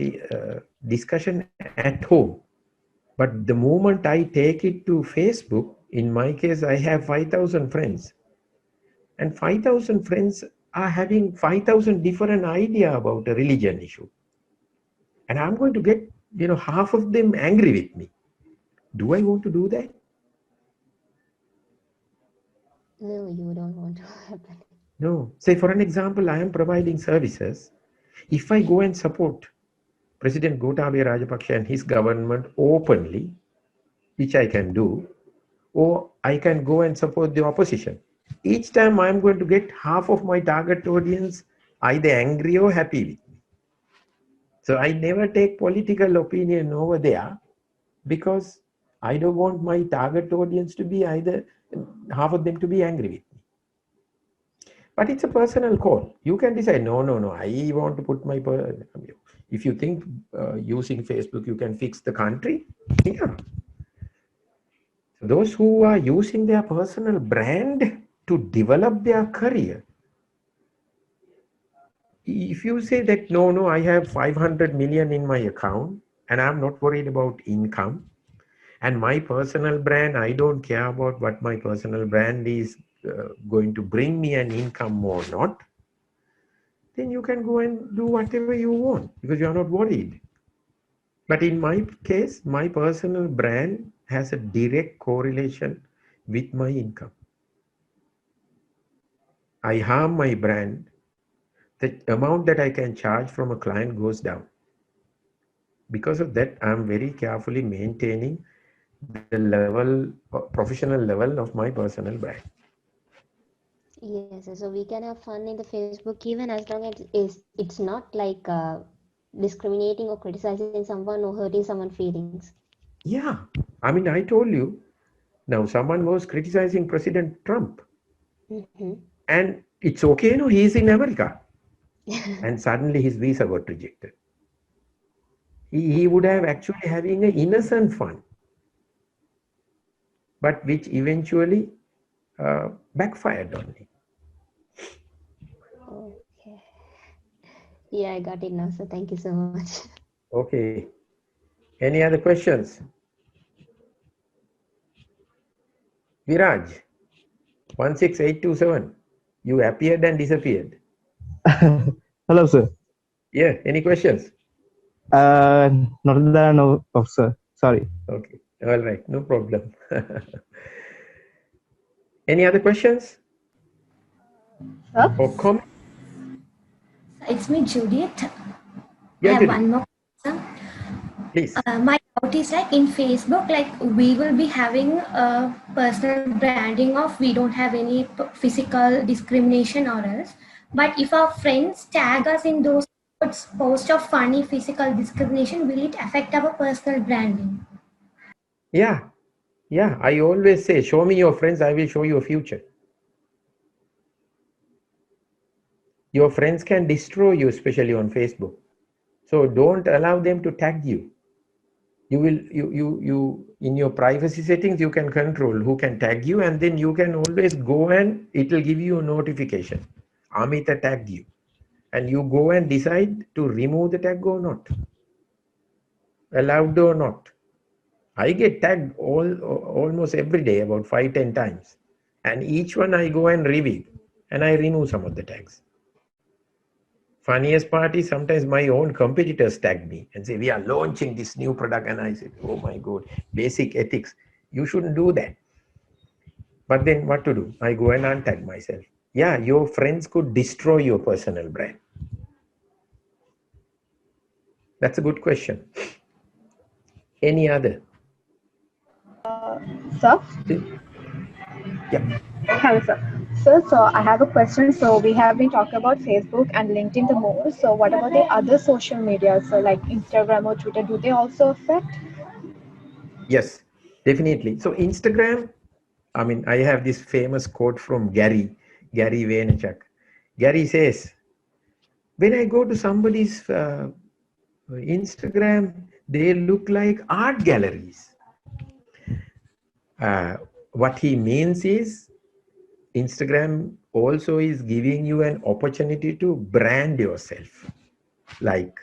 A: discussion at home. But the moment I take it to Facebook, in my case, I have 5,000 friends. And 5,000 friends are having 5,000 different idea about a religion issue. And I'm going to get, half of them angry with me. Do I want to do that?
C: No, you don't want to happen.
A: No. Say, for an example, I am providing services. If I go and support President Gotabaya Rajapaksa and his government openly, which I can do, or I can go and support the opposition. Each time I'm going to get half of my target audience either angry or happy with me. So I never take political opinion over there, because I don't want my target audience to be either half of them to be angry with me. But it's a personal call. You can decide, no, I want to put my... If you think using Facebook, you can fix the country, yeah. those who are using their personal brand to develop their career, if you say that, no, I have 500 million in my account and I'm not worried about income, and my personal brand, I don't care about what my personal brand is going to bring me an income or not, then you can go and do whatever you want because you're not worried. But in my case, my personal brand has a direct correlation with my income. I harm my brand, the amount that I can charge from a client goes down. Because of that, I'm very carefully maintaining the level, professional level of my personal brand.
C: Yes, so we can have fun in the Facebook even as long as it's not like discriminating or criticizing someone or hurting someone's feelings.
A: Yeah, I mean, I told you, now someone was criticizing President Trump. And it's okay, no, he's in America. And suddenly his visa got rejected. He would have actually having an innocent fun, but which eventually backfired on me.
C: Okay. Yeah, I got it now. So thank you so much.
A: Okay. Any other questions? Viraj, 16827. You appeared and disappeared.
N: Hello, sir.
A: Yeah, any questions?
N: Not that I know of, sir. Sorry.
A: Okay, all right, no problem. Any other questions? Or comments?
B: It's me, Judith.
A: Yeah,
B: I have
A: Judith.
B: one more question.
A: Please.
B: My doubt is like in Facebook, like we will be having a personal branding of we don't have any physical discrimination or else. But if our friends tag us in those posts of funny physical discrimination, will it affect our personal branding?
A: Yeah, I always say, show me your friends, I will show you a future. Your friends can destroy you, especially on Facebook. So don't allow them to tag you. You will, you in your privacy settings, you can control who can tag you, and then you can always go and it will give you a notification. Amithe tagged you. And you go and decide to remove the tag or not. Allowed or not. I get tagged almost every day, about 5-10 times. And each one I go and review. And I remove some of the tags. Funniest part is sometimes my own competitors tag me and say, we are launching this new product. And I said, oh my God, basic ethics. You shouldn't do that. But then what to do? I go and untag myself. Yeah, your friends could destroy your personal brand. That's a good question. Any other?
O: Sir?
A: Yeah.
O: Hello, sir. Sir, so I have a question. So we have been talking about Facebook and LinkedIn the most. So what about the other social media? So like Instagram or Twitter, do they also affect?
A: Yes, definitely. So Instagram, I mean, I have this famous quote from Gary Vaynerchuk. Gary says, when I go to somebody's Instagram, they look like art galleries. What he means is Instagram also is giving you an opportunity to brand yourself, like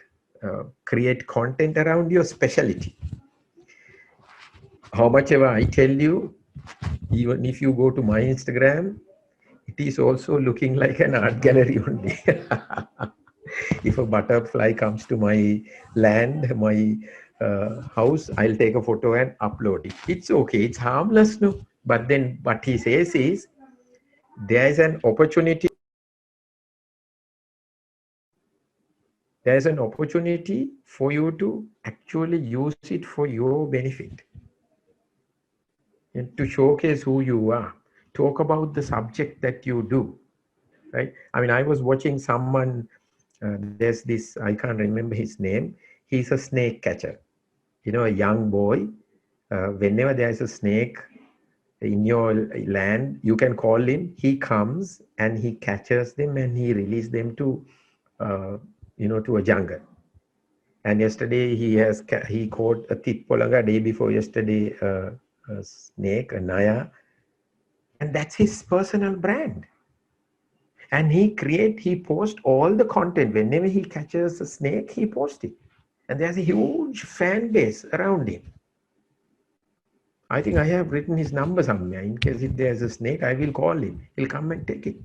A: create content around your specialty. How much ever I tell you, even if you go to my Instagram, it is also looking like an art gallery only. If a butterfly comes to my land, my house, I'll take a photo and upload it. It's okay, it's harmless, no? But then what he says is, there is an opportunity. There's an opportunity for you to actually use it for your benefit. And to showcase who you are. Talk about the subject that you do. Right? I mean, I was watching someone, there's this, I can't remember his name. He's a snake catcher. You know, a young boy. Whenever there's a snake in your land, you can call him. He comes and he catches them and he releases them to, to a jungle. And yesterday he caught a tipolanga. Day before yesterday, a snake, a Naya, and that's his personal brand. And he posts all the content. Whenever he catches a snake, he posts it. And there's a huge fan base around him. I think I have written his number somewhere. In case if there's a snake, I will call him. He'll come and take it.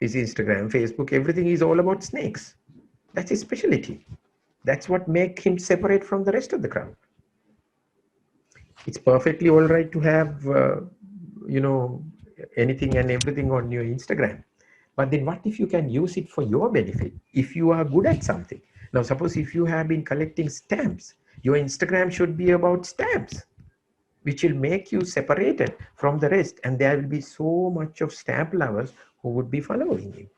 A: His Instagram, Facebook, everything is all about snakes. That's his specialty. That's what makes him separate from the rest of the crowd. It's perfectly all right to have, anything and everything on your Instagram. But then what if you can use it for your benefit? If you are good at something. Now, suppose if you have been collecting stamps, your Instagram should be about stamps, which will make you separated from the rest. And there will be so much of stamp lovers who would be following you.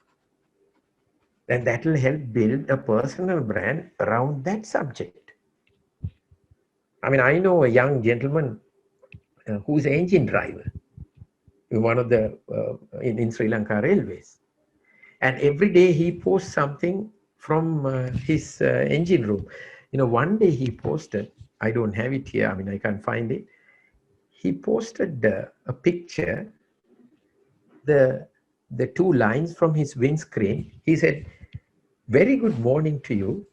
A: And that will help build a personal brand around that subject. I mean, I know a young gentleman who's an engine driver in one of the, in Sri Lanka Railways. And every day he posts something from his engine room. One day he posted, I don't have it here, I mean, I can't find it. He posted a picture, the two lines from his windscreen. He said, "Very good morning to you.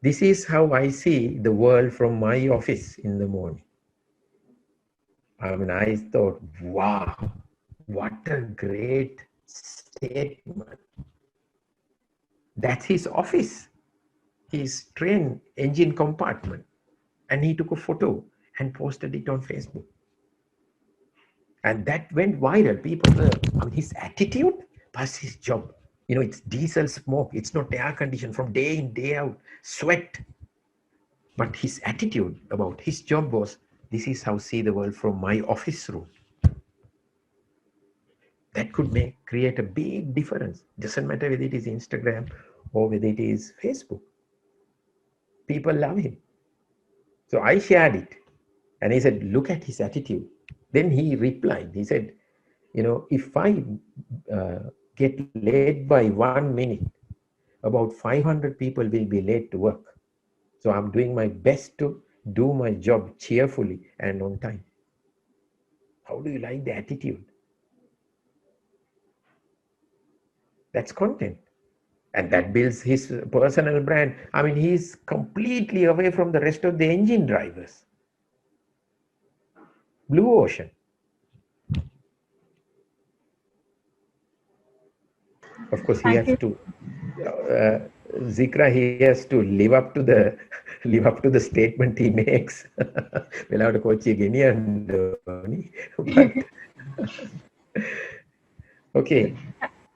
A: This is how I see the world from my office in the morning." I mean, I thought, wow, what a great statement. That's his office, his train engine compartment. And he took a photo and posted it on Facebook. And that went viral. People, his attitude plus his job. It's diesel smoke. It's not air conditioned from day in, day out, sweat. But his attitude about his job was, this is how I see the world from my office room. That could create a big difference. Doesn't matter whether it is Instagram or whether it is Facebook. People love him. So I shared it. And he said, look at his attitude. Then he replied, he said, if I get late by 1 minute, about 500 people will be late to work. So I'm doing my best to do my job cheerfully and on time. How do you like the attitude? That's content. And that builds his personal brand. I mean, he's completely away from the rest of the engine drivers. Blue ocean. Of course, he has to, Zikra, he has to live up to the statement he makes. Without a coach again, okay.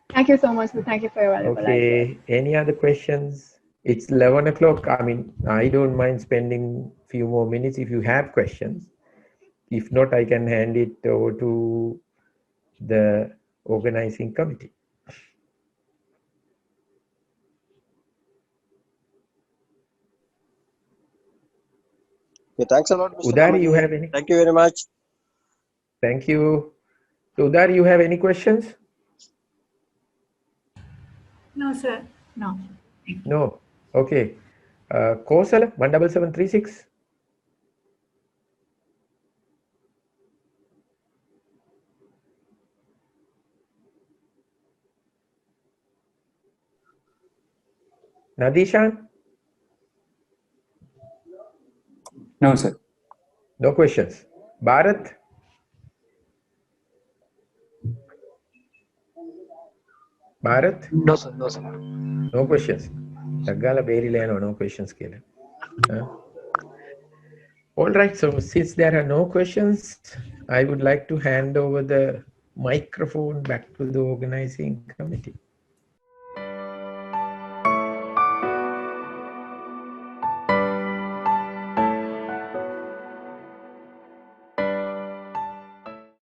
O: Thank you so much. Thank you for your valuable
A: Okay.
O: answer.
A: Any other questions? It's 11 o'clock. I mean, I don't mind spending a few more minutes if you have questions. If not, I can hand it over to the organizing committee.
L: Yeah, thanks a lot, Mr.
A: Udari, you
L: Gamage.
A: have any?
L: Thank you very much.
A: Thank you. So, Udari, you have any questions?
P: No, sir. No.
A: No. Okay. Kosala, 17736. Nadishan?
Q: No, sir.
A: No questions. Bharat? Bharat?
E: No, sir. No, sir.
A: No questions. Tagala Berilano, no questions. All right. So since there are no questions, I would like to hand over the microphone back to the organizing committee.